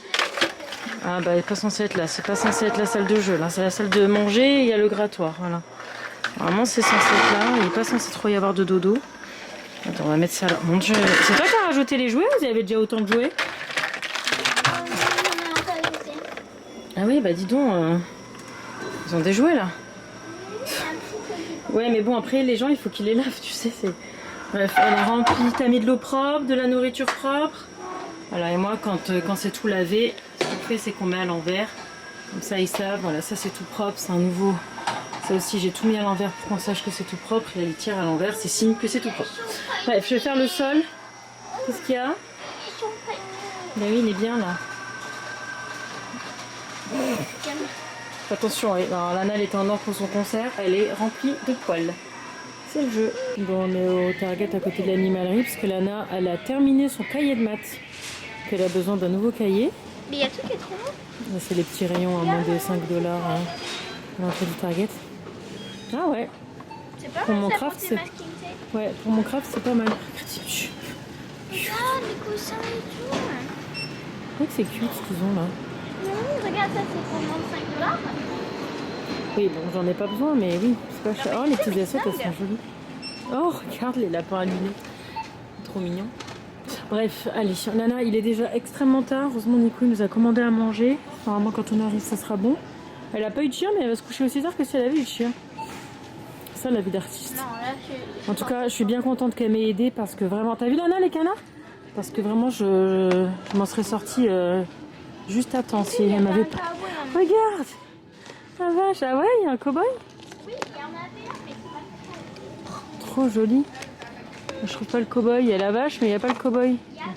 Ah bah elle n'est pas censée être là, c'est pas censé être la salle de jeu là. C'est la salle de manger et il y a le grattoir, voilà. Normalement c'est censé être là, il n'est pas censé trop y avoir de dodo. Attends, on va mettre ça là. Mon dieu, c'est toi qui as rajouté les jouets ou vous avez déjà autant de jouets? Ah oui bah dis donc, ils ont des jouets là. Ouais mais bon après les gens il faut qu'ils les lavent, tu sais. Bref, elle a rempli, t'as mis de l'eau propre, de la nourriture propre. Voilà, et moi quand c'est tout lavé, ce qu'on fait c'est qu'on met à l'envers. Comme ça ils savent, voilà, ça c'est tout propre, c'est un nouveau. Ça aussi j'ai tout mis à l'envers pour qu'on sache que c'est tout propre. Et la litière à l'envers, c'est signe que c'est tout propre. Bref, je vais faire le sol. Qu'est-ce qu'il y a? Ben oui, il est bien là. Attention, alors, Lana elle était en or pour son concert, elle est remplie de poils. C'est le jeu. Bon, on est au Target à côté de l'animalerie parce que Lana elle a terminé son cahier de maths. Elle a besoin d'un nouveau cahier. Mais il y a tout qui est trop beau. C'est les petits rayons à moins de 5 $, hein, à l'entrée du Target. Ah ouais. C'est pas Pour mal mon ça craft, pour tes c'est... masking tape. Ouais, pour mon craft c'est pas mal. Ah, les coussins et tout. Je crois que c'est cute ce qu'ils ont là. Oui, regarde ça, c'est pour moins de 5 $. Oui, bon, j'en ai pas besoin, mais oui, c'est pas cher. Oh, les petites assiettes, elles sont jolies. Oh, regarde les lapins allumés. Trop mignon. Bref, allez, Lana, il est déjà extrêmement tard. Heureusement, Nico nous a commandé à manger. Normalement, quand on arrive, ça sera bon. Elle a pas eu de chien, mais elle va se coucher aussi tard que si elle avait eu de chien. C'est ça, la vie d'artiste. Non, là, En tout cas, je suis bien contente qu'elle m'ait aidée parce que vraiment... T'as vu, Lana, les canards? Parce que vraiment, je m'en serais sortie juste à temps si elle m'avait pas... Regarde! La vache, ah ouais, il y a un cow-boy? Oui, il y en avait un, mais c'est pas Trop joli. Je trouve pas le cow-boy, il y a la vache, mais il n'y a pas le cow-boy. Il y avait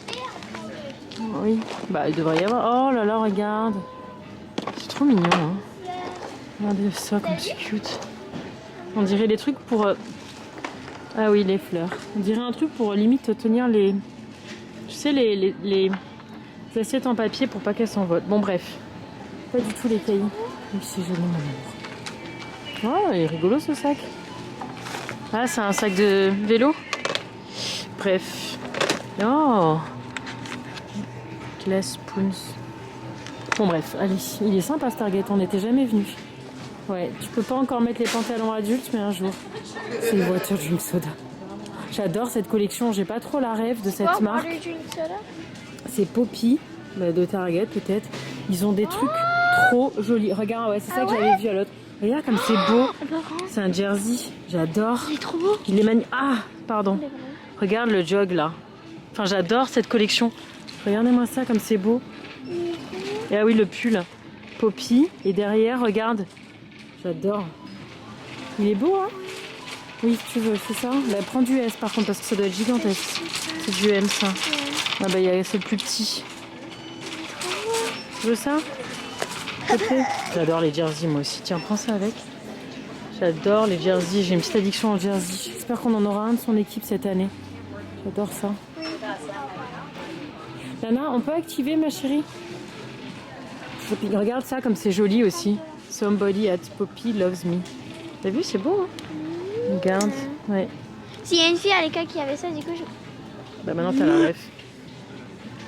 un. Oui, bah il devrait y avoir. Oh là là, regarde. C'est trop mignon, hein. Regardez ça, comme c'est cute. On dirait les trucs pour... Ah oui, les fleurs. On dirait un truc pour limite tenir les... Tu sais, les assiettes en papier pour pas qu'elles s'envolent. Bon, bref. Pas du tout les cailloux. Oui, c'est joli, mon amour. Oh, il est rigolo ce sac. Ah, c'est un sac de vélo. Bref. Oh. Glass spoons. Bon, bref, allez. Il est sympa ce Target, on n'était jamais venu. Ouais, tu peux pas encore mettre les pantalons adultes, mais un jour. C'est une voiture Drink Soda. J'adore cette collection, j'ai pas trop la rêve de cette marque. C'est Poppy, de Target peut-être. Ils ont des trucs trop jolis. Regarde, ouais, c'est ça que j'avais vu à l'autre. Regarde comme c'est beau. C'est un jersey, j'adore. Il est trop beau. Il est magnifique. Ah, pardon. Regarde le jog là. Enfin, j'adore cette collection. Regardez-moi ça comme c'est beau. Et ah oui, le pull. Poppy. Et derrière, regarde. J'adore. Il est beau, hein? Oui, si tu veux, c'est ça. Bah, prends du S par contre, parce que ça doit être gigantesque. C'est du M, ça. Ah bah, c'est le plus petit. Tu veux ça? J'adore les jerseys, moi aussi. Tiens, prends ça avec. J'adore les jerseys. J'ai une petite addiction en jersey. J'espère qu'on en aura un de son équipe cette année. J'adore ça. Lana, on peut activer, ma chérie? Regarde ça, comme c'est joli aussi. Somebody at Poppy loves me. T'as vu, c'est beau, hein? Regarde, ouais. S'il y a une fille à l'école qui avait ça, du coup, je... Bah maintenant, t'as la ref.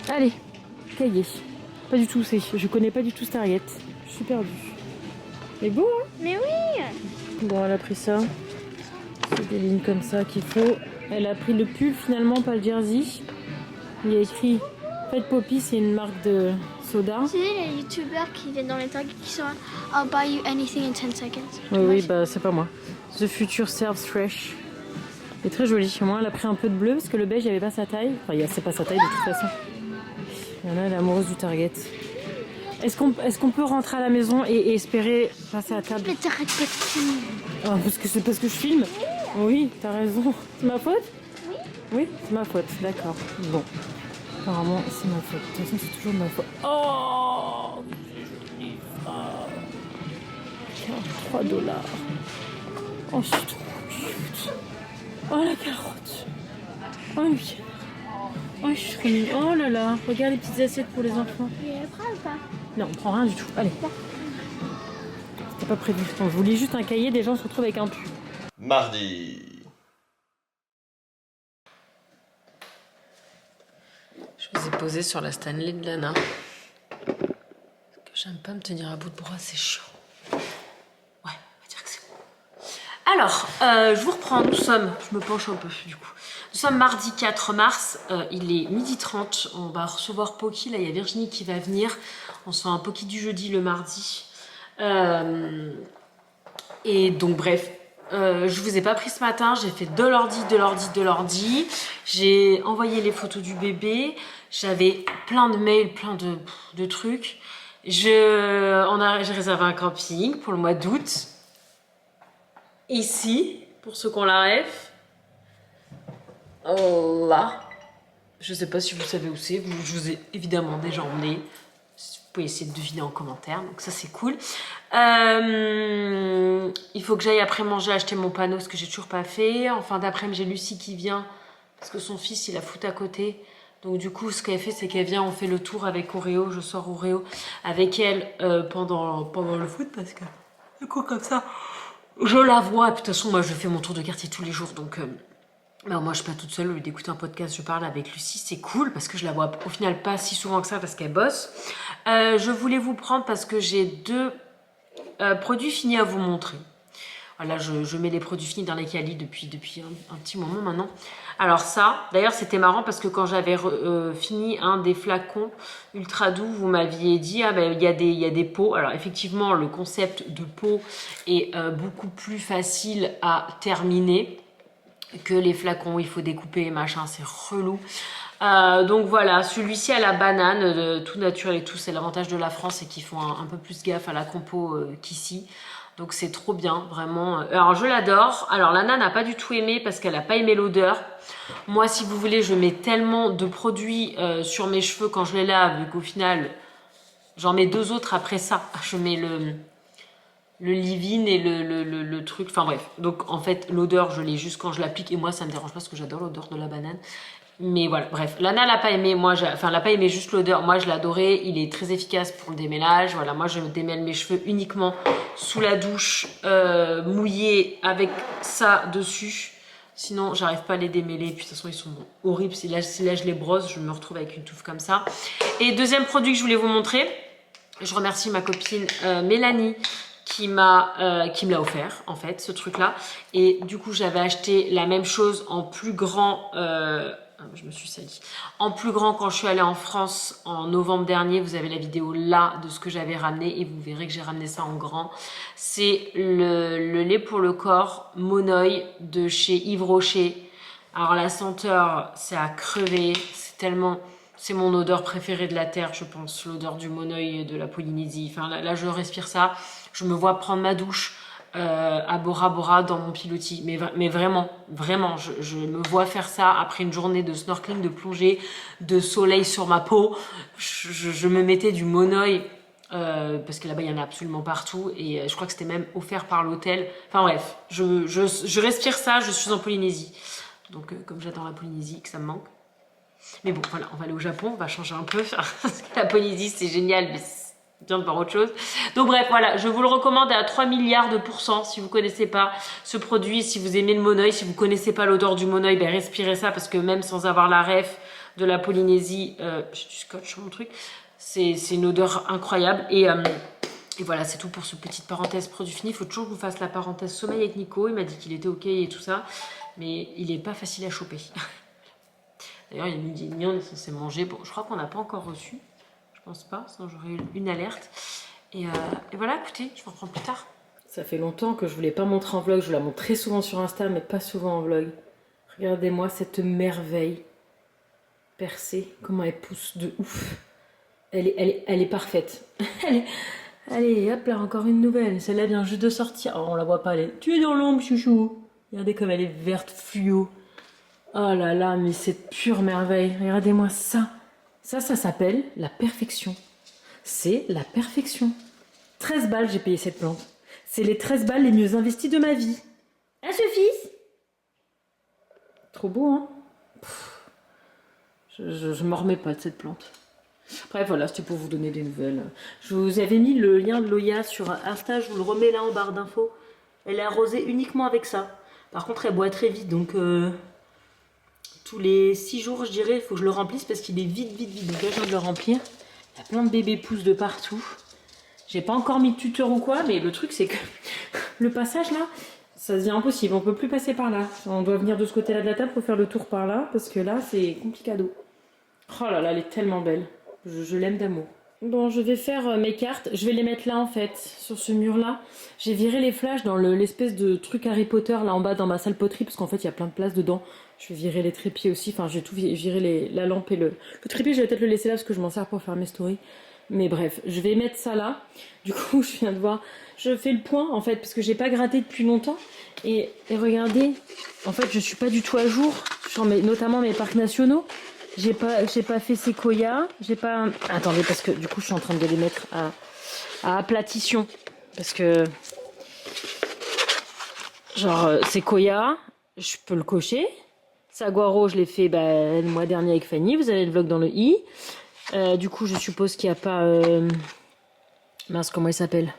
Allez, cahier. Pas du tout, je connais pas du tout Stargate. Je suis perdue. C'est beau, hein? Mais oui! Bon, elle a pris ça. C'est des lignes comme ça qu'il faut. Elle a pris le pull, finalement, pas le jersey. Il y a écrit... En fait, Poppy, c'est une marque de soda. Tu sais, les youtubeurs qui viennent dans les tags qui sont I'll buy you anything in 10 seconds. Oui, bah c'est pas moi. The Future Serves Fresh. Il est très joli. Au moins, elle a pris un peu de bleu parce que le beige, il n'y avait pas sa taille. Enfin, c'est pas sa taille de toute façon. Voilà, elle est amoureuse du Target. Est-ce qu'on peut rentrer à la maison et espérer passer à table? Mais t'arrêtes pas de filmer. Ah, c'est parce que je filme? Oui, t'as raison. C'est ma faute? Oui. Oui, c'est ma faute. D'accord. Bon. Apparemment, c'est ma faute. De toute façon, c'est toujours de ma faute. Oh, c'est joli. Oh, $43. Oh, c'est trop cute. Oh, la carotte. Oh, oui. Oh, chérie. Oh là là. Regarde les petites assiettes pour les enfants. Tu les prends ou pas? Non, on prend rien du tout. Allez. C'était pas prévu. Je voulais juste un cahier, des gens se retrouvent avec un pull. Mardi. Je vous ai posé sur la Stanley de Lana. Parce que j'aime pas me tenir à bout de bras, c'est chiant. Ouais, on va dire que c'est bon. Alors, je vous reprends, je me penche un peu du coup. Nous sommes mardi 4 mars, il est 12h30, on va recevoir Poki, là il y a Virginie qui va venir. On se fait un Poki du jeudi le mardi. Et donc bref, je vous ai pas pris ce matin, j'ai fait de l'ordi. J'ai envoyé les photos du bébé, j'avais plein de mails, plein de trucs. J'ai réservé un camping pour le mois d'août. Ici, pour ceux qui ont la ref. Oh là. Je sais pas si vous savez où c'est, je vous ai évidemment déjà emmené. Vous pouvez essayer de deviner en commentaire, donc ça c'est cool. Il faut que j'aille après manger acheter mon panneau, ce que j'ai toujours pas fait. En fin d'après-midi, j'ai Lucie qui vient, parce que son fils il a foot à côté. Donc du coup, ce qu'elle fait, c'est qu'elle vient, on fait le tour avec Oreo, je sors Oreo avec elle pendant le foot, parce que du coup comme ça, je la vois. Et puis de toute façon, moi je fais mon tour de quartier tous les jours, donc... Alors moi je suis pas toute seule, au lieu d'écouter un podcast, je parle avec Lucie, c'est cool parce que je la vois au final pas si souvent que ça parce qu'elle bosse. Je voulais vous prendre parce que j'ai deux produits finis à vous montrer. Voilà, je mets les produits finis dans les calis depuis un petit moment maintenant. Alors ça, d'ailleurs c'était marrant parce que quand j'avais fini un des flacons ultra doux, vous m'aviez dit ah ben il y a des pots. Alors effectivement le concept de pot est beaucoup plus facile à terminer que les flacons où il faut découper machin, c'est relou. Donc voilà, celui-ci à la banane, tout naturel et tout, c'est l'avantage de la France, c'est qu'ils font un peu plus gaffe à la compo qu'ici. Donc c'est trop bien, vraiment. Alors je l'adore. Alors Lana n'a pas du tout aimé parce qu'elle n'a pas aimé l'odeur. Moi, si vous voulez, je mets tellement de produits sur mes cheveux quand je les lave, vu qu'au final, j'en mets deux autres après ça. Je mets le leave-in et le truc, enfin bref. Donc en fait, l'odeur, je l'ai juste quand je l'applique et moi, ça me dérange pas parce que j'adore l'odeur de la banane. Mais voilà, bref, Lana l'a pas aimé, elle l'a pas aimé juste l'odeur, moi je l'adorais, il est très efficace pour le démêlage, voilà, moi je démêle mes cheveux uniquement sous la douche, mouillée avec ça dessus, sinon j'arrive pas à les démêler, puis de toute façon ils sont horribles, si là je les brosse, je me retrouve avec une touffe comme ça. Et deuxième produit que je voulais vous montrer, je remercie ma copine Mélanie, qui me l'a offert en fait ce truc là, et du coup j'avais acheté la même chose en plus grand, je me suis salie, en plus grand quand je suis allée en France en novembre dernier. Vous avez la vidéo là de ce que j'avais ramené et vous verrez que j'ai ramené ça en grand. C'est le lait pour le corps Monoï de chez Yves Rocher. Alors la senteur c'est à crever, c'est tellement c'est mon odeur préférée de la terre, je pense. L'odeur du monoeil et de la Polynésie. Enfin, là, je respire ça. Je me vois prendre ma douche à Bora Bora dans mon pilotis. Mais vraiment, vraiment, je me vois faire ça après une journée de snorkeling, de plongée, de soleil sur ma peau. Je me mettais du monoeil. Parce que là-bas il y en a absolument partout et je crois que c'était même offert par l'hôtel. Enfin bref, je respire ça, je suis en Polynésie. Donc comme j'adore la Polynésie, que ça me manque. Mais bon, voilà, on va aller au Japon, on va changer un peu. La Polynésie c'est génial, mais c'est bien de voir autre chose. Donc bref, voilà, je vous le recommande à 3 milliards de % si vous connaissez pas ce produit, si vous aimez le monoeil, si vous connaissez pas l'odeur du monoeil, ben respirez ça parce que même sans avoir la ref de la Polynésie, j'ai du scotch sur mon truc. C'est une odeur incroyable et voilà, c'est tout pour ce petite parenthèse produit fini. Il faut toujours que vous fasse la parenthèse sommeil avec Nico. Il m'a dit qu'il était ok et tout ça, mais il est pas facile à choper. D'ailleurs, il nous dit ni on est censé manger. Bon, je crois qu'on n'a pas encore reçu. Je pense pas, sinon j'aurais eu une alerte. Et voilà, écoutez, je vous reprends plus tard. Ça fait longtemps que je ne vous l'ai pas montré en vlog. Je vous la montre très souvent sur Insta, mais pas souvent en vlog. Regardez-moi cette merveille percée. Comment elle pousse de ouf. Elle est parfaite. Allez, hop là, encore une nouvelle. Celle-là vient juste de sortir. Oh, on la voit pas, tu es dans l'ombre, chouchou. Regardez comme elle est verte fluo. Oh là là, mais c'est pure merveille. Regardez-moi ça. Ça s'appelle la perfection. C'est la perfection. 13 balles, j'ai payé cette plante. C'est les 13 balles les mieux investies de ma vie. Ah, Sophie? Trop beau, hein? Je m'en remets pas de cette plante. Bref, voilà, c'était pour vous donner des nouvelles. Je vous avais mis le lien de l'Oya sur Insta, je vous le remets là en barre d'infos. Elle est arrosée uniquement avec ça. Par contre, elle boit très vite, donc tous les 6 jours, je dirais, il faut que je le remplisse parce qu'il est vide. Donc là, je viens de le remplir. Il y a plein de bébés pousses de partout. J'ai pas encore mis de tuteur ou quoi, mais le truc, c'est que le passage là, ça devient impossible. On peut plus passer par là. On doit venir de ce côté-là de la table pour faire le tour par là, parce que là, c'est complicado. Oh là là, elle est tellement belle. Je l'aime d'amour. Bon, je vais faire mes cartes. Je vais les mettre là, en fait, sur ce mur-là. J'ai viré les flashs dans l'espèce de truc Harry Potter, là en bas, dans ma salle poterie, parce qu'en fait, il y a plein de place dedans. Je vais virer les trépieds aussi. Enfin, je vais tout virer la lampe et le trépied. Je vais peut-être le laisser là, parce que je m'en sers pour faire mes stories. Mais bref, je vais mettre ça là. Du coup, je viens de voir... Je fais le point, en fait, parce que j'ai pas gratté depuis longtemps. Et regardez, en fait, je suis pas du tout à jour sur notamment mes parcs nationaux. J'ai pas fait séquoia, j'ai pas... Attendez, parce que du coup, je suis en train de les mettre à aplatition. Parce que... Genre, séquoia, je peux le cocher. Saguaro, je l'ai fait le mois dernier avec Fanny. Vous avez le vlog dans le i. Du coup, je suppose qu'il n'y a pas... mince, comment il s'appelle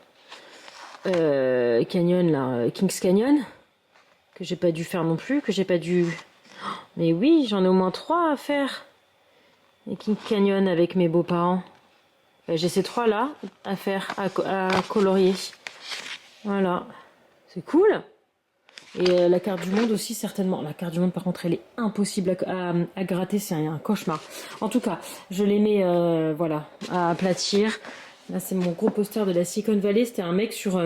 Canyon, là. Kings Canyon. Que j'ai pas dû faire non plus. Que j'ai pas dû... Mais oui, j'en ai au moins 3 à faire. Et King Canyon avec mes beaux-parents. J'ai ces 3 là à faire, à colorier. Voilà. C'est cool. Et la carte du monde aussi, certainement. La carte du monde, par contre, elle est impossible à gratter. C'est un cauchemar. En tout cas, je les mets voilà, à aplatir. Là, c'est mon gros poster de la Silicon Valley. C'était un mec sur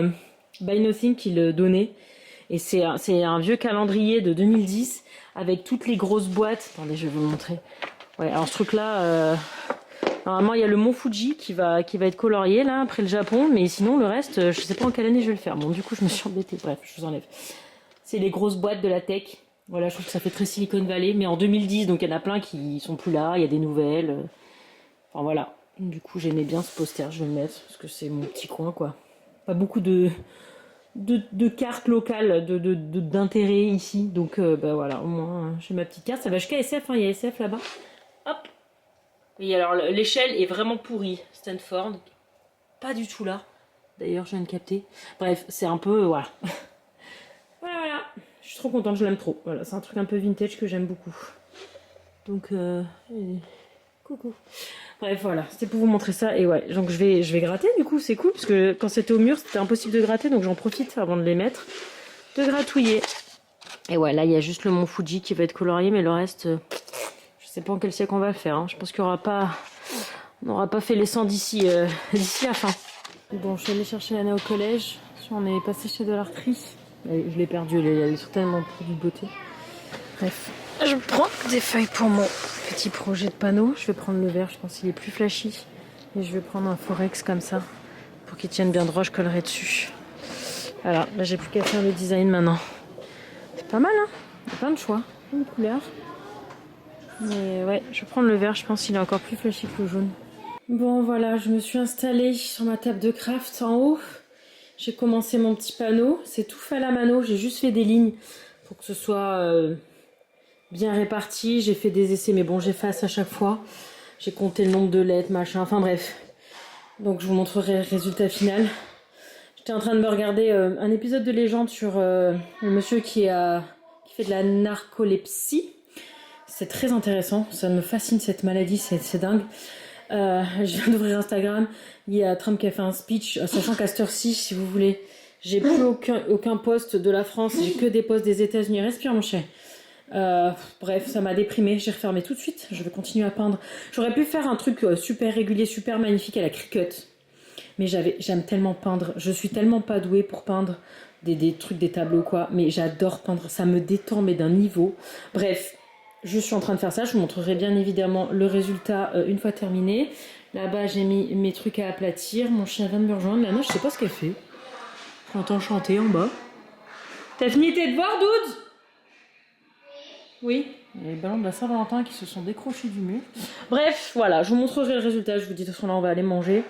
Buy Nothing qui le donnait. Et c'est un vieux calendrier de 2010 avec toutes les grosses boîtes. Attendez, je vais vous montrer. Ouais, alors ce truc-là, normalement, il y a le mont Fuji qui va être colorié, là, après le Japon. Mais sinon, le reste, je sais pas en quelle année je vais le faire. Bon, du coup, je me suis embêtée. Bref, je vous enlève. C'est les grosses boîtes de la tech. Voilà, je trouve que ça fait très Silicon Valley. Mais en 2010, donc il y en a plein qui sont plus là. Il y a des nouvelles. Enfin, voilà. Du coup, j'aimais bien ce poster. Je vais le mettre parce que c'est mon petit coin, quoi. Pas beaucoup de cartes locales d'intérêt ici, donc voilà, au moins j'ai ma petite carte. Ça va jusqu'à SF, hein, il y a SF là-bas, hop. Et alors l'échelle est vraiment pourrie. Stanford, pas du tout là, d'ailleurs je viens de capter. Bref, c'est un peu, voilà. Voilà, je suis trop contente, je l'aime trop. Voilà, c'est un truc un peu vintage que j'aime beaucoup, donc coucou. Bref, voilà, c'était pour vous montrer ça. Et ouais, donc je vais gratter, du coup, c'est cool, parce que quand c'était au mur, c'était impossible de gratter, donc j'en profite avant de les mettre, de gratouiller. Et ouais, là, il y a juste le mont Fuji qui va être colorié, mais le reste, je sais pas en quel siècle on va le faire. Hein. Je pense qu'on n'aura pas fait les 100 d'ici la fin. Bon, je suis allée chercher Anna au collège. On est passé chez Dollar Tree. Je l'ai perdue, elle est certainement produit de beauté. Bref, je prends des feuilles pour mon petit projet de panneau. Je vais prendre le vert, je pense qu'il est plus flashy. Et je vais prendre un forex comme ça. Pour qu'il tienne bien droit, je collerai dessus. Voilà, là j'ai plus qu'à faire le design maintenant. C'est pas mal, hein? Il y a plein de choix, plein de couleurs. Mais ouais, je vais prendre le vert, je pense qu'il est encore plus flashy que le jaune. Bon voilà, je me suis installée sur ma table de craft en haut. J'ai commencé mon petit panneau. C'est tout fait à la mano, j'ai juste fait des lignes pour que ce soit bien réparti. J'ai fait des essais, mais bon, j'efface à chaque fois. J'ai compté le nombre de lettres, machin, enfin bref. Donc je vous montrerai le résultat final. J'étais en train de me regarder un épisode de Légende sur le monsieur qui fait de la narcolepsie. C'est très intéressant, ça me fascine cette maladie, c'est dingue. Je viens d'ouvrir Instagram, il y a Trump qui a fait un speech, sachant qu'à cette heure-ci, si vous voulez, j'ai plus aucun poste de la France, j'ai que des postes des États-Unis. Respire mon chien. Bref, ça m'a déprimée, j'ai refermé tout de suite, je vais continuer à peindre. J'aurais pu faire un truc super régulier, super magnifique à la Cricut. Mais j'aime tellement peindre, je suis tellement pas douée pour peindre des trucs, des tableaux quoi, mais j'adore peindre, ça me détend mais d'un niveau. Bref, je suis en train de faire ça, je vous montrerai bien évidemment le résultat une fois terminé. Là-bas j'ai mis mes trucs à aplatir, mon chien vient de me rejoindre, Lana je sais pas ce qu'elle fait. J'entends chanter en bas. T'as fini tes devoirs, Douds? Oui. Il y a les ballons de la Saint-Valentin qui se sont décrochés du mur. Bref, voilà, je vous montrerai le résultat, je vous dis de toute façon là on va aller manger.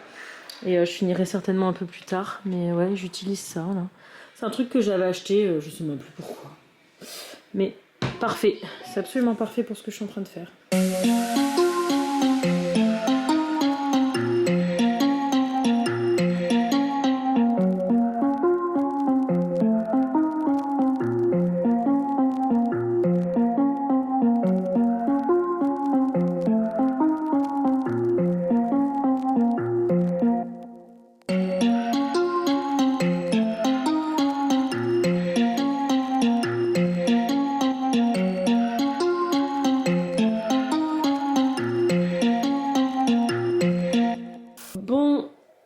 Et je finirai certainement un peu plus tard. Mais ouais, j'utilise ça là. C'est un truc que j'avais acheté, je sais même plus pourquoi. Mais parfait. C'est absolument parfait pour ce que je suis en train de faire.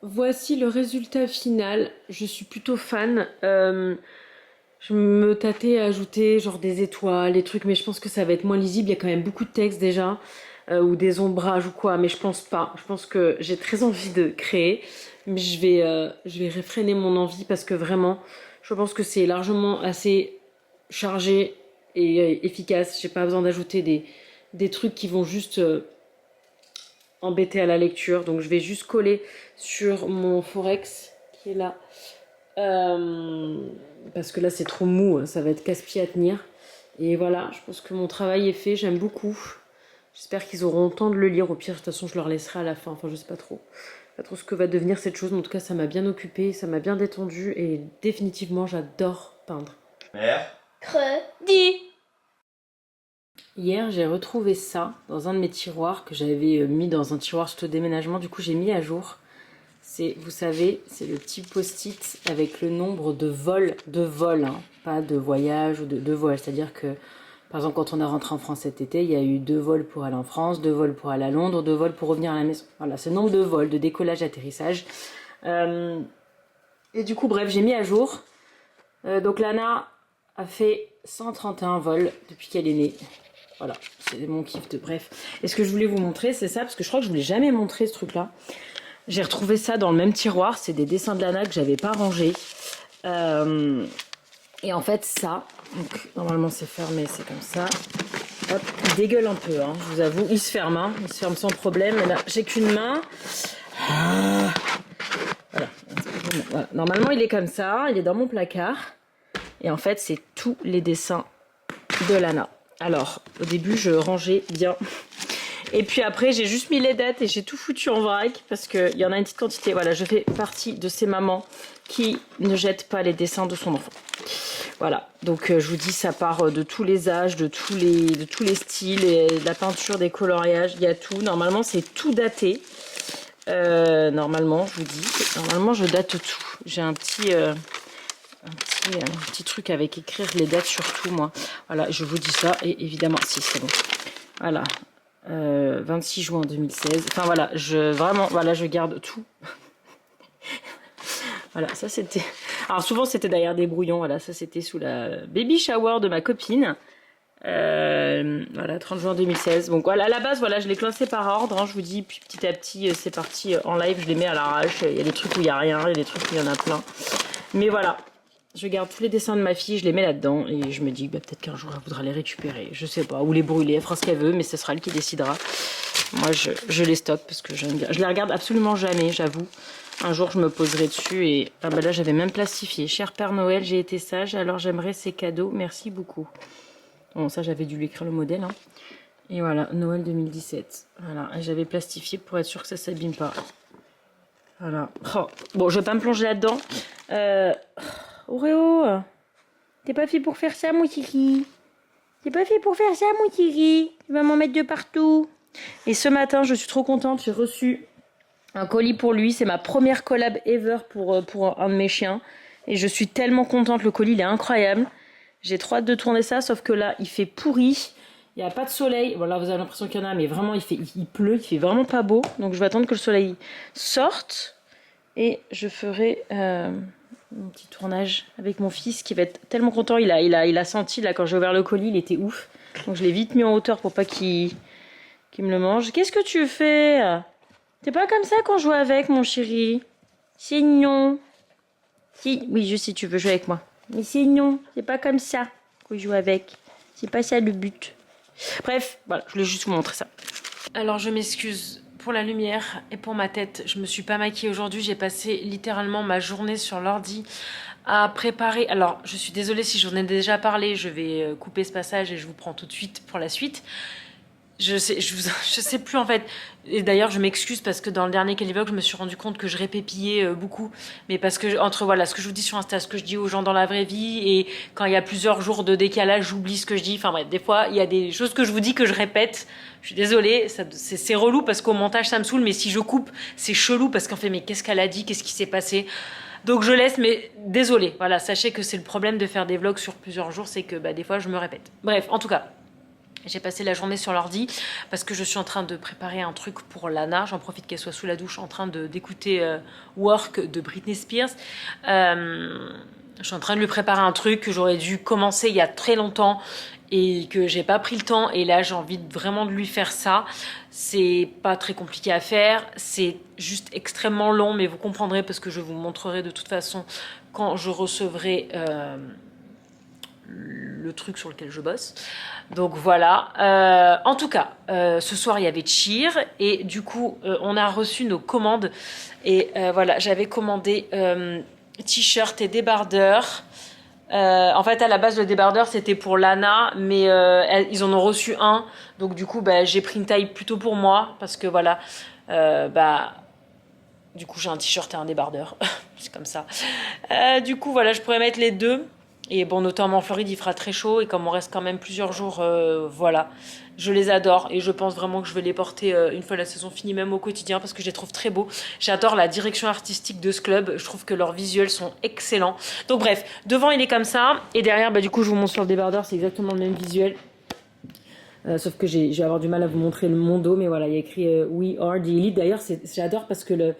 Voici le résultat final. Je suis plutôt fan. Je me tâtais à ajouter genre des étoiles, des trucs, mais je pense que ça va être moins lisible. Il y a quand même beaucoup de texte déjà, ou des ombrages ou quoi, mais je pense pas. Je pense que j'ai très envie de créer, mais je vais réfréner mon envie parce que vraiment, je pense que c'est largement assez chargé et efficace. J'ai pas besoin d'ajouter des trucs qui vont juste embêter à la lecture. Donc je vais juste coller sur mon forex qui est là. Parce que là c'est trop mou, ça va être casse-pied à tenir. Et voilà, je pense que mon travail est fait, j'aime beaucoup. J'espère qu'ils auront le temps de le lire. Au pire, de toute façon, je leur laisserai à la fin. Enfin, je sais pas trop. Pas trop ce que va devenir cette chose, mais en tout cas, ça m'a bien occupée, ça m'a bien détendue et définitivement, j'adore peindre. Mercredi. Hier, j'ai retrouvé ça dans un de mes tiroirs que j'avais mis dans un tiroir suite au déménagement. Du coup, j'ai mis à jour. C'est, vous savez, c'est le petit post-it avec le nombre de vols, hein, pas de voyage ou de vols. C'est-à-dire que, par exemple, quand on est rentré en France cet été, il y a eu 2 vols pour aller en France, 2 vols pour aller à Londres, 2 vols pour revenir à la maison. Voilà, c'est le nombre de vols, de décollage, atterrissage. Et du coup, bref, j'ai mis à jour. Donc Lana a fait 131 vols depuis qu'elle est née. Voilà, c'est mon kiff de bref. Et ce que je voulais vous montrer, c'est ça, parce que je crois que je ne vous l'ai jamais montré ce truc-là. J'ai retrouvé ça dans le même tiroir, c'est des dessins de Lana que j'avais pas rangés. Et en fait, ça, donc, normalement c'est fermé, c'est comme ça. Hop, il dégueule un peu, hein, je vous avoue. Il se ferme, hein, il se ferme sans problème. Mais là, j'ai qu'une main. Voilà. Voilà. Normalement, il est comme ça, il est dans mon placard. Et en fait, c'est tous les dessins de Lana. Alors, au début, je rangeais bien. Et puis après, j'ai juste mis les dates et j'ai tout foutu en vrac parce qu'il y en a une petite quantité. Voilà, je fais partie de ces mamans qui ne jettent pas les dessins de son enfant. Voilà, donc je vous dis, ça part de tous les âges, de tous les styles, et de la peinture, des coloriages, il y a tout. Normalement, c'est tout daté. Normalement, je vous dis, normalement, je date tout. J'ai un petit truc avec écrire les dates sur tout, moi. Voilà, je vous dis ça, et évidemment, si, c'est bon. Voilà, 26 juin 2016. Enfin, voilà, je garde tout. Voilà, ça c'était... Alors souvent c'était derrière des brouillons, voilà, ça c'était sous la baby shower de ma copine. Voilà, 30 juin 2016. Donc voilà, à la base, voilà, je l'ai classé par ordre, hein, je vous dis, puis petit à petit, c'est parti en live, je les mets à l'arrache. Il y a des trucs où il n'y a rien, il y a des trucs où il y en a plein. Mais voilà, je garde tous les dessins de ma fille, je les mets là-dedans, et je me dis, bah, peut-être qu'un jour, elle voudra les récupérer, je sais pas, ou les brûler, elle fera ce qu'elle veut, mais ce sera elle qui décidera. Moi, je les stocke, parce que j'aime bien. Je les regarde absolument jamais, j'avoue. Un jour, je me poserai dessus, et ah bah là, j'avais même plastifié. Cher Père Noël, j'ai été sage, alors j'aimerais ces cadeaux, merci beaucoup. Bon, ça, j'avais dû lui écrire le modèle. Hein. Et voilà, Noël 2017. Voilà, j'avais plastifié pour être sûr que ça s'abîme pas. Voilà. Oh. Bon, je vais pas me plonger là-dedans. Oreo, t'es pas fait pour faire ça, mon kiki. T'es pas fait pour faire ça, mon kiki. Tu vas m'en mettre de partout. Et ce matin, je suis trop contente. J'ai reçu un colis pour lui. C'est ma première collab ever pour un de mes chiens. Et je suis tellement contente. Le colis, il est incroyable. J'ai trop hâte de tourner ça, sauf que là, il fait pourri. Il n'y a pas de soleil. Voilà, vous avez l'impression qu'il y en a, mais vraiment, il pleut. Il fait vraiment pas beau. Donc, je vais attendre que le soleil sorte. Et je ferai un petit tournage avec mon fils qui va être tellement content. Il a senti, là, quand j'ai ouvert le colis, il était ouf. Donc, je l'ai vite mis en hauteur pour pas qu'il me le mange. Qu'est-ce que tu fais? T'es pas comme ça qu'on joue avec, mon chéri. C'est non. Si, oui, je sais, tu veux jouer avec moi. Mais c'est non, c'est pas comme ça qu'on joue avec. C'est pas ça le but. Bref, voilà, je voulais juste vous montrer ça. Alors, je m'excuse pour la lumière et pour ma tête. Je me suis pas maquillée aujourd'hui. J'ai passé littéralement ma journée sur l'ordi à préparer. Alors, je suis désolée si j'en ai déjà parlé. Je vais couper ce passage et je vous prends tout de suite pour la suite. Je sais plus en fait. Et d'ailleurs, je m'excuse parce que dans le dernier Calivlog, je me suis rendu compte que je répépillais beaucoup. Mais parce que entre voilà, ce que je vous dis sur Insta, ce que je dis aux gens dans la vraie vie, et quand il y a plusieurs jours de décalage, j'oublie ce que je dis. Enfin bref, des fois, il y a des choses que je vous dis que je répète. Je suis désolée, c'est relou parce qu'au montage, ça me saoule. Mais si je coupe, c'est chelou parce qu'en fait, mais qu'est-ce qu'elle a dit? Qu'est-ce qui s'est passé? Donc je laisse, mais désolée. Voilà, sachez que c'est le problème de faire des vlogs sur plusieurs jours, c'est que bah, des fois, je me répète. Bref, en tout cas. J'ai passé la journée sur l'ordi parce que je suis en train de préparer un truc pour Lana. J'en profite qu'elle soit sous la douche en train d'écouter Work de Britney Spears. Je suis en train de lui préparer un truc que j'aurais dû commencer il y a très longtemps et que j'ai pas pris le temps. Et là, j'ai envie vraiment de lui faire ça. C'est pas très compliqué à faire. C'est juste extrêmement long, mais vous comprendrez parce que je vous montrerai de toute façon quand je recevrai... le truc sur lequel je bosse. Donc voilà. En tout cas, ce soir, il y avait Cheer. Et du coup, on a reçu nos commandes. Et voilà, j'avais commandé t-shirt et débardeur. En fait, à la base, le débardeur, c'était pour Lana. Mais ils en ont reçu un. Donc du coup, bah, j'ai pris une taille plutôt pour moi. Parce que voilà, du coup, j'ai un t-shirt et un débardeur. C'est comme ça. Du coup, voilà, je pourrais mettre les deux. Et bon, notamment en Floride, il fera très chaud. Et comme on reste quand même plusieurs jours, voilà. Je les adore. Et je pense vraiment que je vais les porter une fois la saison finie, même au quotidien, parce que je les trouve très beaux. J'adore la direction artistique de ce club. Je trouve que leurs visuels sont excellents. Donc bref, devant, il est comme ça. Et derrière, bah, du coup, je vous montre sur le débardeur. C'est exactement le même visuel. Sauf que je vais avoir du mal à vous montrer mon dos. Mais voilà, il y a écrit We are the Elite. D'ailleurs, j'adore parce que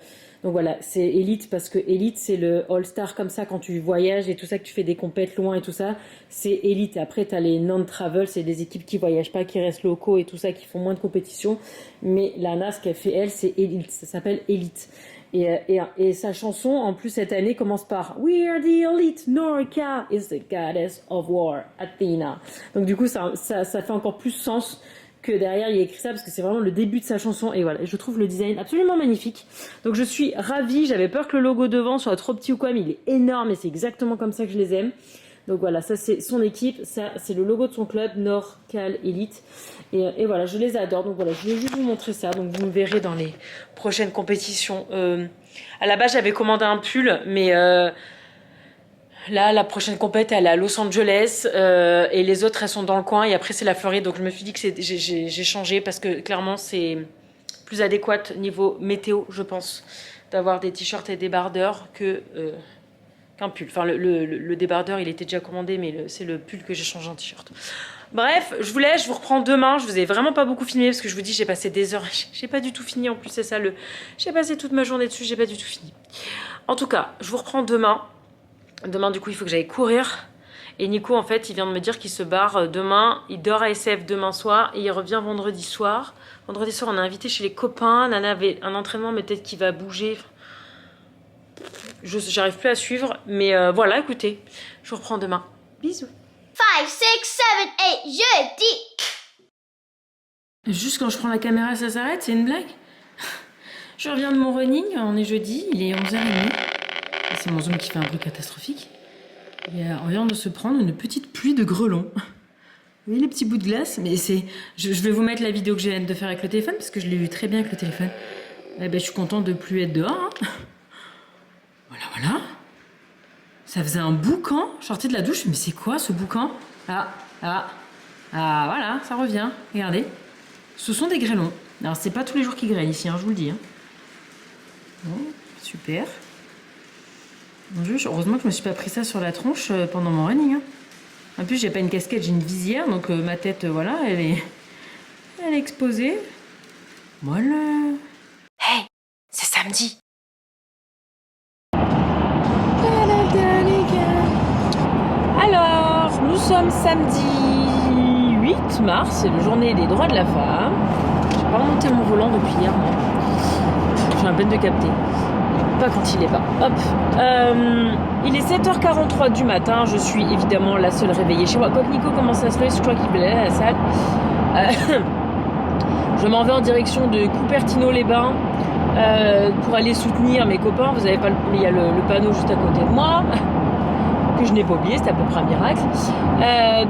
donc voilà, c'est Elite parce que Elite, c'est le All-Star comme ça quand tu voyages et tout ça, que tu fais des compètes loin et tout ça. C'est Elite. Après, tu as les non-travel, c'est des équipes qui voyagent pas, qui restent locaux et tout ça, qui font moins de compétition. Mais Lana, ce qu'elle fait, elle, c'est Elite. Ça s'appelle Elite. Et sa chanson, en plus, cette année, commence par We are the elite, Norika is the goddess of war, Athena. Donc du coup, ça fait encore plus sens que derrière il y a écrit ça parce que c'est vraiment le début de sa chanson et voilà, je trouve le design absolument magnifique. Donc je suis ravie, j'avais peur que le logo devant soit trop petit ou quoi, mais il est énorme et c'est exactement comme ça que je les aime. Donc voilà, ça c'est son équipe, ça c'est le logo de son club, NorCal Elite. Et voilà, je les adore. Donc voilà, je voulais juste vous montrer ça. Donc vous me verrez dans les prochaines compétitions. À la base, j'avais commandé un pull, mais là, la prochaine compète, elle est à Los Angeles. Et les autres, elles sont dans le coin. Et après, c'est la Floride. Donc je me suis dit que j'ai changé parce que clairement, c'est plus adéquat niveau météo, je pense, d'avoir des t-shirts et des débardeurs qu'un pull. Enfin, le débardeur, il était déjà commandé, mais c'est le pull que j'ai changé en t-shirt. Bref, je vous laisse, je vous reprends demain. Je vous ai vraiment pas beaucoup filmé parce que je vous dis, j'ai passé des heures. J'ai pas du tout fini en plus, c'est ça j'ai passé toute ma journée dessus, j'ai pas du tout fini. En tout cas, je vous reprends demain. Demain, du coup, il faut que j'aille courir. Et Nico, en fait, il vient de me dire qu'il se barre demain. Il dort à SF demain soir et il revient vendredi soir. Vendredi soir, on est invité chez les copains. Nana avait un entraînement, mais peut-être qu'il va bouger. J'arrive plus à suivre. Mais voilà, écoutez, je vous reprends demain. Bisous. 5, 6, 7, 8, jeudi. Juste quand je prends la caméra, ça s'arrête, c'est une blague. Je reviens de mon running, on est jeudi, il est 11h30. C'est mon zoom qui fait un bruit catastrophique. Et on vient de se prendre une petite pluie de grelons. Vous voyez les petits bouts de glace? Mais c'est... Je vais vous mettre la vidéo que je viens de faire avec le téléphone, parce que je l'ai eu très bien avec le téléphone. Eh ben, je suis contente de plus être dehors. Hein. Voilà. Ça faisait un boucan. Je sortais de la douche, mais c'est quoi ce boucan? Ah, voilà, ça revient. Regardez. Ce sont des grêlons. Alors, c'est pas tous les jours qu'ils grêlent ici, hein, je vous le dis. Hein. Bon, super. Heureusement que je me suis pas pris ça sur la tronche pendant mon running. Hein. En plus, j'ai pas une casquette, j'ai une visière, donc ma tête, voilà, elle est exposée. Voilà. Hey, c'est samedi. Alors, nous sommes samedi 8 mars, c'est la journée des droits de la femme. J'ai pas remonté mon volant depuis hier, moi. J'ai à peine de capter. Pas quand il est bas. Hop. Il est 7h43 du matin. Je suis évidemment la seule réveillée chez moi. Quand Nico commence à se lever, je crois qu'il est à la salle. Je m'en vais en direction de Cupertino-les-Bains pour aller soutenir mes copains. Vous avez pas il y a le panneau juste à côté de moi. Que je n'ai pas oublié, c'était à peu près un miracle.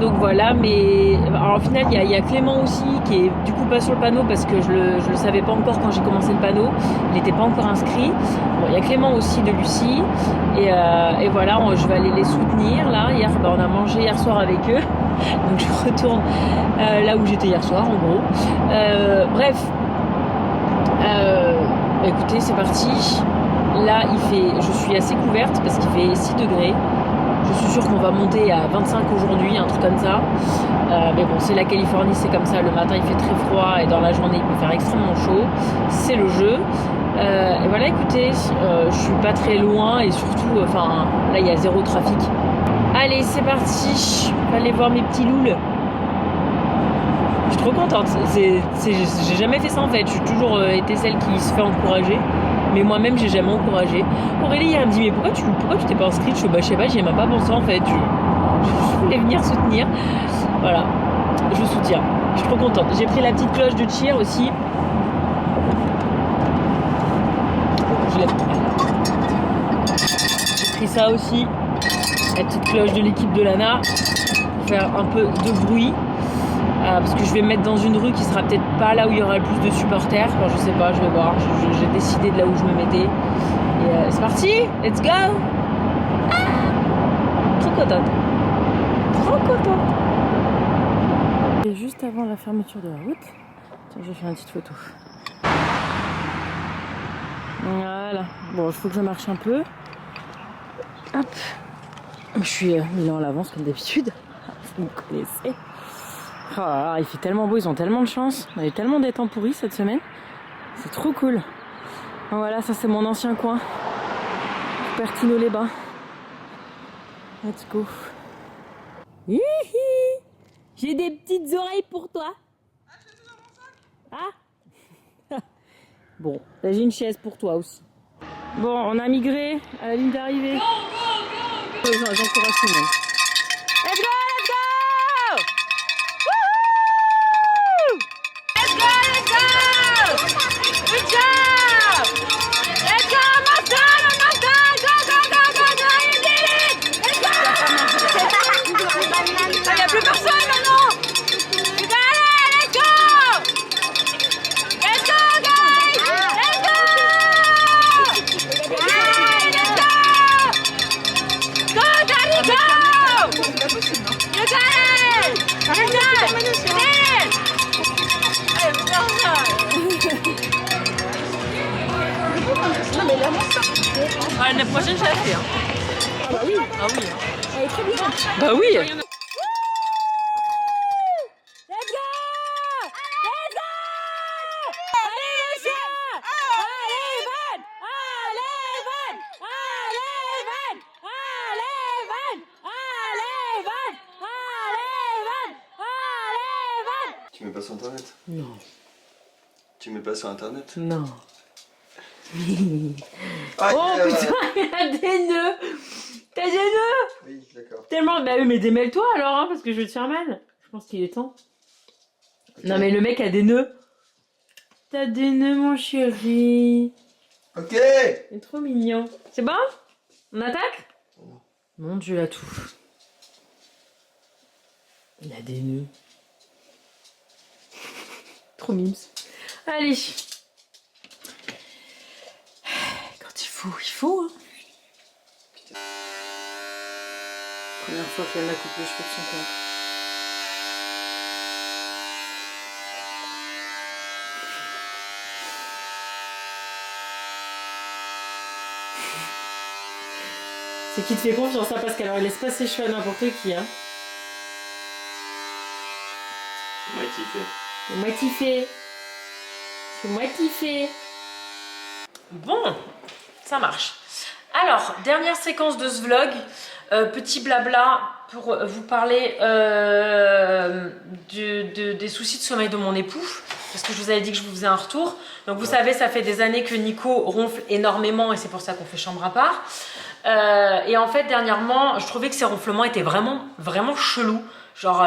Donc voilà, mais alors, au final, il y a Clément aussi qui est du coup pas sur le panneau parce que je le savais pas encore quand j'ai commencé le panneau. Il n'était pas encore inscrit. Bon, il y a Clément aussi de Lucie. Et voilà, je vais aller les soutenir. Là, hier, on a mangé hier soir avec eux. Donc je retourne là où j'étais hier soir, en gros. Bref. Écoutez, c'est parti. Là, je suis assez couverte parce qu'il fait 6 degrés. Je suis sûre qu'on va monter à 25 aujourd'hui, un truc comme ça. Mais bon, c'est la Californie, c'est comme ça. Le matin, il fait très froid et dans la journée, il peut faire extrêmement chaud. C'est le jeu. Et voilà, écoutez, je suis pas très loin et surtout, là, il y a zéro trafic. Allez, c'est parti. Je vais aller voir mes petits louls. Je suis trop contente. J'ai jamais fait ça en fait. J'ai toujours été celle qui se fait encourager. Mais moi-même, j'ai jamais encouragé. Aurélie, elle me dit, mais pourquoi tu t'es pas inscrite? Je sais pas, j'y ai même pas pensé en fait. Je voulais venir soutenir. Voilà, je soutiens. Je suis trop contente. J'ai pris la petite cloche de cheer aussi. J'ai pris ça aussi. La petite cloche de l'équipe de Lana. Pour faire un peu de bruit. Parce que je vais me mettre dans une rue qui sera peut-être pas là où il y aura le plus de supporters. Enfin, je sais pas, je vais voir. J'ai décidé de là où je me mettais. Et c'est parti, let's go. Trop contente. Trop contente. Et juste avant la fermeture de la route, tiens, je vais faire une petite photo. Voilà. Bon, il faut que je marche un peu. Hop. Je suis 1000 ans à l'avance comme d'habitude. Vous me connaissez. Oh là là, il fait tellement beau, ils ont tellement de chance. On a eu tellement des temps pourris cette semaine. C'est trop cool. Oh, voilà, ça c'est mon ancien coin. Cupertino-les-Bains. Let's go. Hihi, j'ai des petites oreilles pour toi. Ah. Bon, là j'ai une chaise pour toi aussi. Bon, on a migré à la ligne d'arrivée. J'encourage tout le monde. Let's go, let's go! Let's go, let's go! Good job! Let's go, almost done, go, go, go, go, go, you did it! Let's go! Il n'y a plus personne maintenant! You got it, let's go! Let's go, guys! Let's go! Hey, let's go! Go, Daddy, go! You got it! You're done! You did it! L'année prochaine, je la fais. Hein. Ah bah oui. Ah oui. Hein. Elle est très bien. Bah oui. Let's go! Let's go! Allez, monsieur! Allez, Van! Allez, Van! Allez, Van! Allez, Van! Allez, Van! Tu mets pas sur internet? Non. Tu mets pas sur internet? Non. Ah, Oh putain, il y a des nœuds. T'as des nœuds? Oui, d'accord. Tellement. Bah oui, mais démêle-toi alors, hein, parce que je vais te faire mal. Je pense qu'il est temps. Okay. Non, mais le mec a des nœuds. T'as des nœuds, mon chéri. Ok. Il est trop mignon. C'est bon? On attaque? Mon Dieu, la touffe. Il a des nœuds. Trop mimes. Allez. Quand il faut, hein. Putain. Première fois qu'elle m'a coupé les cheveux de son père. C'est qui te fait confiance, hein, parce qu'alors il laisse pas ses cheveux à n'importe qui, hein. C'est moi qui fais. C'est moi qui fais. C'est moi qui fais. Bon, ça marche. Alors, dernière séquence de ce vlog. Petit blabla pour vous parler des soucis de sommeil de mon époux. Parce que je vous avais dit que je vous faisais un retour. Donc vous savez, ça fait des années que Nico ronfle énormément et c'est pour ça qu'on fait chambre à part. Et en fait, dernièrement, je trouvais que ces ronflements étaient vraiment chelous. Genre,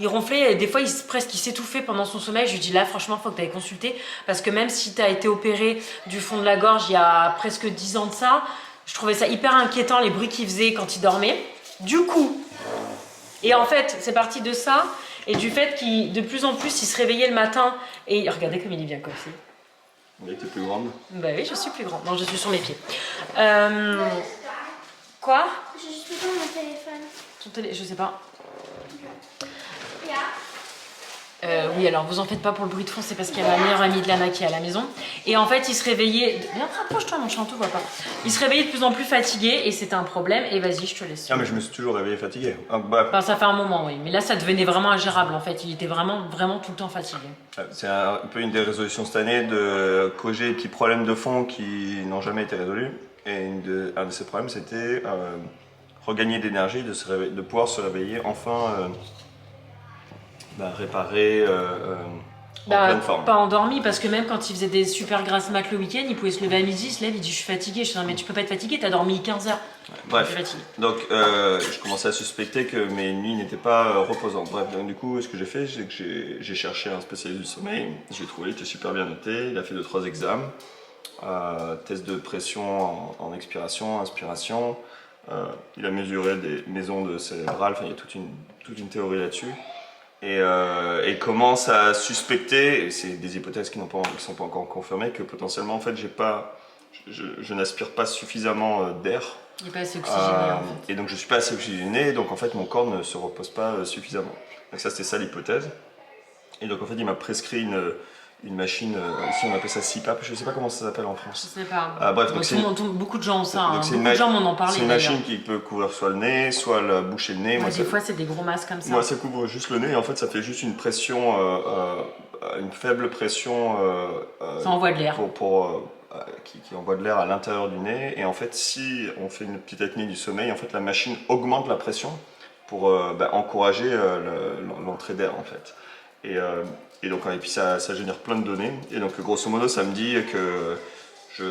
il ronflait et des fois, presque il s'étouffait pendant son sommeil. Je lui dis là, franchement, faut que tu ailles consulter. Parce que même si tu as été opéré du fond de la gorge il y a presque 10 ans de ça, je trouvais ça hyper inquiétant, les bruits qu'il faisait quand il dormait. Du coup, et en fait, c'est parti de ça et du fait qu'il, de plus en plus, il se réveillait le matin et regardez comme il est bien coiffé. Mais t'es plus grande. Bah oui, je suis plus grande. Non, je suis sur mes pieds. Quoi? J'ai juste besoin de mon téléphone. Ton télé, je sais pas. Yeah. Oui, alors vous en faites pas pour le bruit de fond, c'est parce qu'il y a ma meilleure amie de Lana qui est à la maison. Et en fait, il se réveillait. Viens, rapproche-toi, mon chantou, voit pas. Il se réveillait de plus en plus fatigué et c'était un problème. Et vas-y, je te laisse. Ah, mais je me suis toujours réveillé fatigué. Ah, bah. Enfin, ça fait un moment, oui. Mais là, ça devenait vraiment ingérable en fait. Il était vraiment tout le temps fatigué. C'est un peu une des résolutions cette année de corriger les petits problèmes de fond qui n'ont jamais été résolus. Et un de ces problèmes, c'était regagner d'énergie, de pouvoir se réveiller enfin. Réparer en pleine forme. Pas endormi, parce que même quand il faisait des super grasses mat le week-end, il pouvait se lever à midi, il se lève, il dit je suis fatigué. Je dis non mais tu peux pas être fatigué, t'as dormi 15 heures. Bref, donc je commençais à suspecter que mes nuits n'étaient pas reposantes. Bref, donc du coup ce que j'ai fait, c'est que j'ai cherché un spécialiste du sommeil, j'ai trouvé, il était super bien noté, il a fait 2-3 examens, test de pression en expiration, inspiration, il a mesuré des ondes cérébrales, enfin il y a toute une théorie là-dessus. Et commence à suspecter, et c'est des hypothèses qui ne sont pas encore confirmées, que potentiellement en fait je n'aspire pas suffisamment d'air. Il n'est pas assez oxygéné en fait. Et donc je ne suis pas assez oxygéné, donc en fait mon corps ne se repose pas suffisamment. Donc ça c'était ça l'hypothèse. Et donc en fait il m'a prescrit une machine, ici on appelle ça CPAP, je ne sais pas comment ça s'appelle en France. Je ne sais pas. Bref, donc beaucoup de gens ont ça, hein. beaucoup de gens m'en ont parlé. C'est une machine qui peut couvrir soit le nez, soit la bouche et le nez. Ouais, des fois c'est des gros masques comme ça. Moi ça couvre juste le nez et en fait ça fait juste une pression, une faible pression. Ça envoie de l'air. Qui envoie de l'air à l'intérieur du nez. Et en fait si on fait une petite apnée du sommeil, en fait la machine augmente la pression pour encourager l'entrée d'air en fait. Et donc et puis ça génère plein de données et donc grosso modo ça me dit que je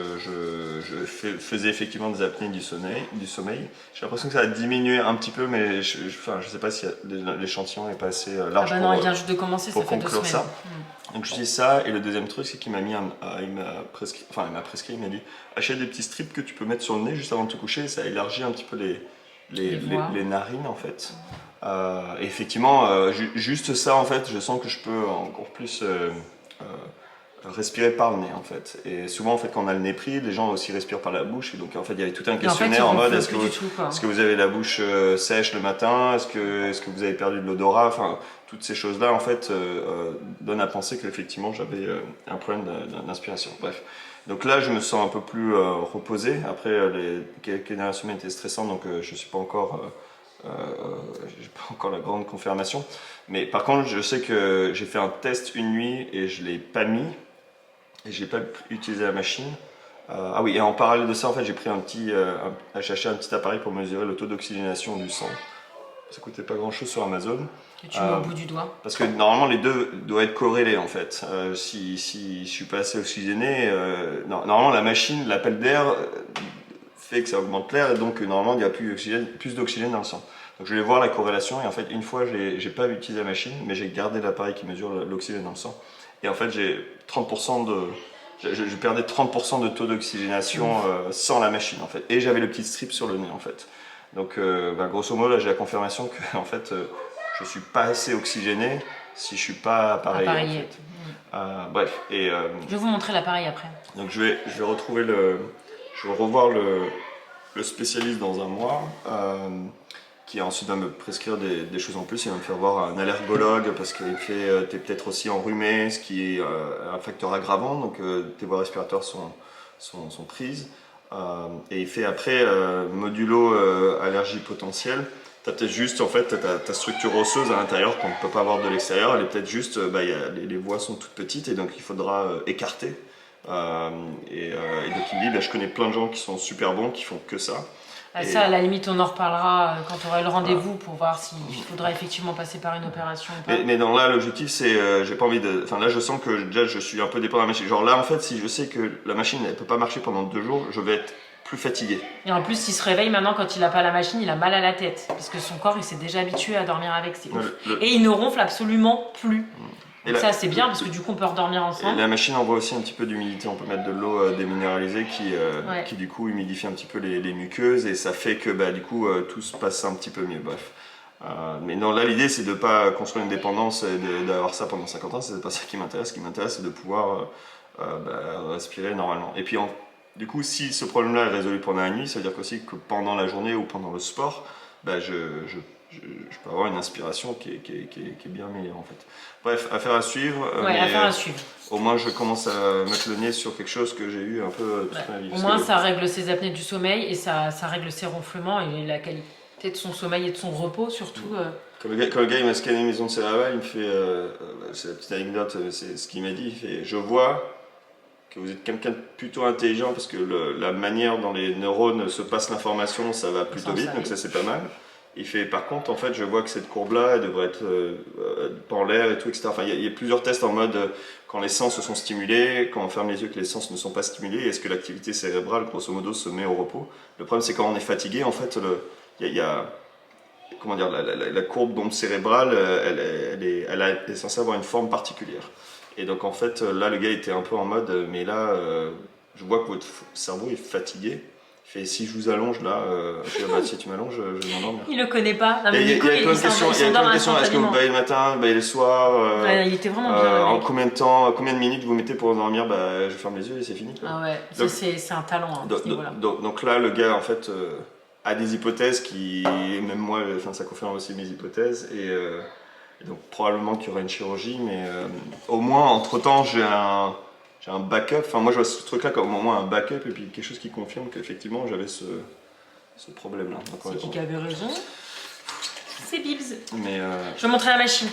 faisais effectivement des apnées du sommeil. J'ai l'impression que ça a diminué un petit peu mais je sais pas si l'échantillon est pas assez large non, il vient juste de commencer, pour ça fait 2 conclure semaines. ça. Donc je dis ça et le deuxième truc c'est qu'il m'a mis il m'a dit achète des petits strips que tu peux mettre sur le nez juste avant de te coucher, ça élargit un petit peu les narines en fait. Et effectivement, juste ça en fait, je sens que je peux encore plus respirer par le nez en fait. Et souvent en fait quand on a le nez pris, les gens aussi respirent par la bouche. Et donc en fait il y avait tout un questionnaire en mode est-ce que vous avez la bouche sèche le matin, est-ce que vous avez perdu de l'odorat, enfin toutes ces choses là en fait donnent à penser qu'effectivement j'avais un problème d'inspiration. Bref. Donc là je me sens un peu plus reposé. Après quelques dernières semaines étaient stressantes donc je suis pas encore j'ai pas encore la grande confirmation, mais par contre je sais que j'ai fait un test une nuit et je l'ai pas mis et j'ai pas utilisé la machine. Ah oui, et en parallèle de ça en fait j'ai pris cherché un petit appareil pour mesurer le taux d'oxygénation du sang ça coûtait pas grand chose sur Amazon. Que tu mets au bout du doigt. Parce que normalement les deux doivent être corrélés en fait. Si je suis pas assez oxygéné, normalement la machine, l'appel d'air fait que ça augmente l'air et donc normalement il y a plus d'oxygène dans le sang. Donc je vais voir la corrélation et en fait une fois j'ai pas utilisé la machine mais j'ai gardé l'appareil qui mesure l'oxygène dans le sang et en fait j'ai 30% je perdais 30% de taux d'oxygénation sans la machine en fait et j'avais le petit strip sur le nez en fait. Donc grosso modo là j'ai la confirmation que en fait je suis pas assez oxygéné si je suis pas appareillé. En fait. Bref et je vais vous montrer l'appareil après. Donc je vais retrouver je vais revoir le spécialiste dans un mois. Qui ensuite va me prescrire des choses en plus. Il va me faire voir un allergologue parce qu'il fait t'es peut-être aussi enrhumé, ce qui est un facteur aggravant, donc tes voies respiratoires sont prises. Et il fait après modulo allergie potentielle. Tu as peut-être juste en fait ta structure osseuse à l'intérieur qu'on ne peut pas avoir de l'extérieur. Elle est peut-être juste, les voies sont toutes petites et donc il faudra écarter. Et donc il me dit, je connais plein de gens qui sont super bons, qui font que ça. Ça, à la limite, on en reparlera quand on aura le rendez-vous pour voir s'il faudra effectivement passer par une opération ou pas. Mais dans là, l'objectif, c'est, j'ai pas envie de... Enfin là, je sens que déjà, je suis un peu dépendant de la machine. Genre là, en fait, si je sais que la machine, elle peut pas marcher pendant 2 jours, je vais être plus fatigué. Et en plus, il se réveille maintenant quand il n'a pas la machine, il a mal à la tête. Parce que son corps, il s'est déjà habitué à dormir avec, c'est ouf. Et il ne ronfle absolument plus. Donc ça c'est bien parce que du coup on peut redormir ensemble. Et la machine envoie aussi un petit peu d'humidité, on peut mettre de l'eau déminéralisée qui du coup humidifie un petit peu les muqueuses et ça fait que du coup tout se passe un petit peu mieux, bref. Mais non, là l'idée c'est de ne pas construire une dépendance et d'avoir ça pendant 50 ans, c'est pas ça qui m'intéresse. Ce qui m'intéresse c'est de pouvoir respirer normalement. Et puis du coup si ce problème là est résolu pendant la nuit, ça veut dire aussi que pendant la journée ou pendant le sport, je peux avoir une inspiration qui est bien meilleure en fait. Bref, affaire à suivre. Affaire à suivre. Au moins je commence à mettre le nez sur quelque chose que j'ai eu un peu toute ma vie. Au moins ça règle ses apnées du sommeil et ça règle ses ronflements et la qualité de son sommeil et de son repos surtout. Quand le gars il m'a scanné mes ondes cérébrales, il me fait, c'est la petite anecdote, c'est ce qu'il m'a dit, il fait, je vois que vous êtes quelqu'un de plutôt intelligent parce que la manière dont les neurones se passent l'information, ça va plutôt vite, donc ça c'est pas mal. Il fait par contre, en fait, je vois que cette courbe-là, elle devrait être pas en l'air et tout, etc. Enfin, il y a plusieurs tests en mode quand les sens se sont stimulés, quand on ferme les yeux que les sens ne sont pas stimulés, est-ce que l'activité cérébrale, grosso modo, se met au repos? Le problème, c'est quand on est fatigué, en fait, comment dire, la courbe d'onde cérébrale, elle est censée avoir une forme particulière. Et donc, en fait, là, le gars était un peu en mode, mais là, je vois que votre cerveau est fatigué. Et si je vous allonge là, si tu m'allonges, je vais m'endormir. Il le connaît pas. Il y a plein de questions. Est-ce que vous baillez le matin, baillez le soir il était vraiment bien. En combien de temps, combien de minutes vous mettez pour endormir? Je ferme les yeux et c'est fini. Quoi. Ah ouais, donc, c'est un talent. Donc là, le gars en fait a des hypothèses qui, même moi, ça confirme aussi mes hypothèses et donc probablement qu'il y aura une chirurgie, mais au moins entre temps j'ai un backup, enfin moi je vois ce truc là comme au moins un backup et puis quelque chose qui confirme qu'effectivement j'avais ce problème là. C'est qui avait raison? C'est Bibs. Mais je vais montrer la machine.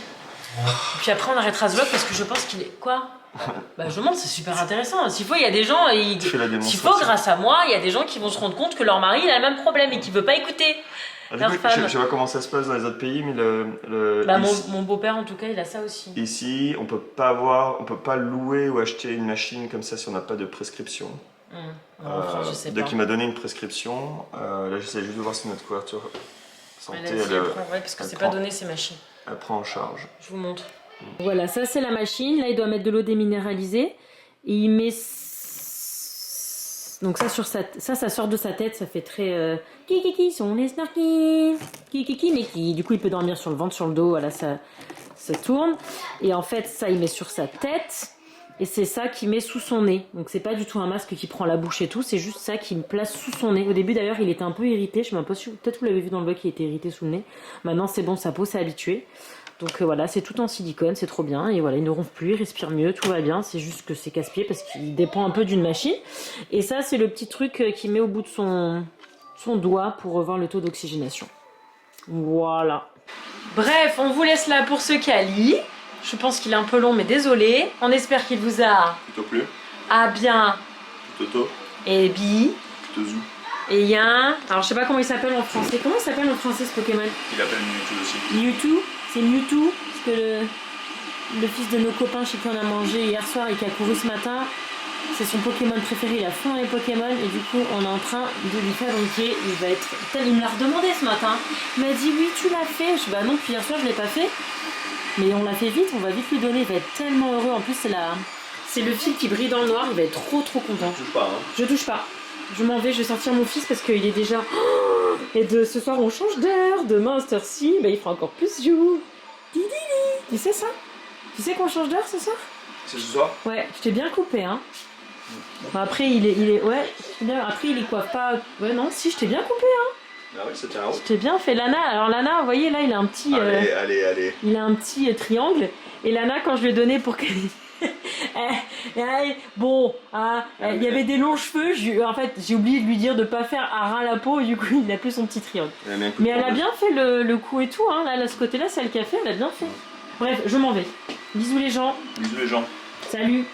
Puis après on arrêtera ce vlog parce que je pense qu'il est... Quoi? Je montre, c'est super intéressant. S'il faut, il y a des gens... S'il faut, grâce à moi, il y a des gens qui vont se rendre compte que leur mari il a le même problème et qui ne veut pas écouter. Je sais pas comment ça se passe dans les autres pays, mais mon beau-père en tout cas, il a ça aussi. Ici, on peut pas louer ou acheter une machine comme ça si on n'a pas de prescription. En France, je sais pas. Donc il m'a donné une prescription. Là, j'essaie juste de voir si notre couverture santé. Parce que c'est pas donné ces machines. Elle prend en charge. Je vous montre. Voilà, ça c'est la machine. Là, il doit mettre de l'eau déminéralisée. Et il met... Donc ça sort de sa tête, ça fait très kiki sont les snorkies, kiki mais qui du coup il peut dormir sur le ventre, sur le dos, voilà ça tourne et en fait ça il met sur sa tête et c'est ça qu'il met sous son nez. Donc c'est pas du tout un masque qui prend la bouche et tout, c'est juste ça qu'il place sous son nez. Au début d'ailleurs il était un peu irrité, je sais même pas si peut-être vous l'avez vu dans le vlog, il était irrité sous le nez. Maintenant c'est bon, sa peau s'est habituée. Donc voilà, c'est tout en silicone, c'est trop bien. Et voilà, il ne ronfle plus, il respire mieux, tout va bien. C'est juste que c'est casse-pied parce qu'il dépend un peu d'une machine. Et ça, c'est le petit truc qu'il met au bout de son doigt pour revoir le taux d'oxygénation. Voilà. Bref, on vous laisse là pour ce Cali. Je pense qu'il est un peu long, mais désolé. On espère qu'il vous a... Plutôt plus. Ah bien. Plutôt tôt. Et bi. Plutôt zou. Et il y a un... Alors je sais pas comment il s'appelle en français. Comment il s'appelle en français ce Pokémon? Il appelle Mewtwo aussi. Mewtwo. C'est Mewtwo. Parce que le fils de nos copains chez qui on a mangé hier soir et qui a couru ce matin, c'est son Pokémon préféré. Il a fond dans les Pokémon et du coup on est en train de lui fabriquer. Il me l'a redemandé ce matin. Il m'a dit oui tu l'as fait. Je dis bah non depuis hier soir je l'ai pas fait. Mais on l'a fait vite, on va vite lui donner. Il va être tellement heureux. En plus c'est le fil qui brille dans le noir. Il va être trop content. Je touche pas, hein. Je touche pas. Je m'en vais, je vais sortir mon fils parce qu'il est déjà... Oh, et ce soir, on change d'heure. Demain, à cette heure-ci, bah, il fera encore plus jour. Didi. Tu sais ça? Tu sais qu'on change d'heure ce soir? C'est ce soir? Ouais, je t'ai bien coupé, hein. Bon, après, il est... Ouais, après, il est coiffe pas... Ouais, non, si, je t'ai bien coupé, hein. Ah oui, c'était un haut. Je t'ai bien fait. Lana, alors Lana, vous voyez, là, il a un petit... Allez. Il a un petit triangle. Et Lana, quand je lui ai donné pour qu'elle... bon, il y avait des longs cheveux. En fait, j'ai oublié de lui dire de pas faire à ras la peau. Et du coup, il a plus son petit triangle. Mais elle a bien fait le coup et tout. Hein. Là, ce côté-là, c'est elle qui a fait. Elle a bien fait. Bref, je m'en vais. Bisous les gens. Bisous les gens. Salut.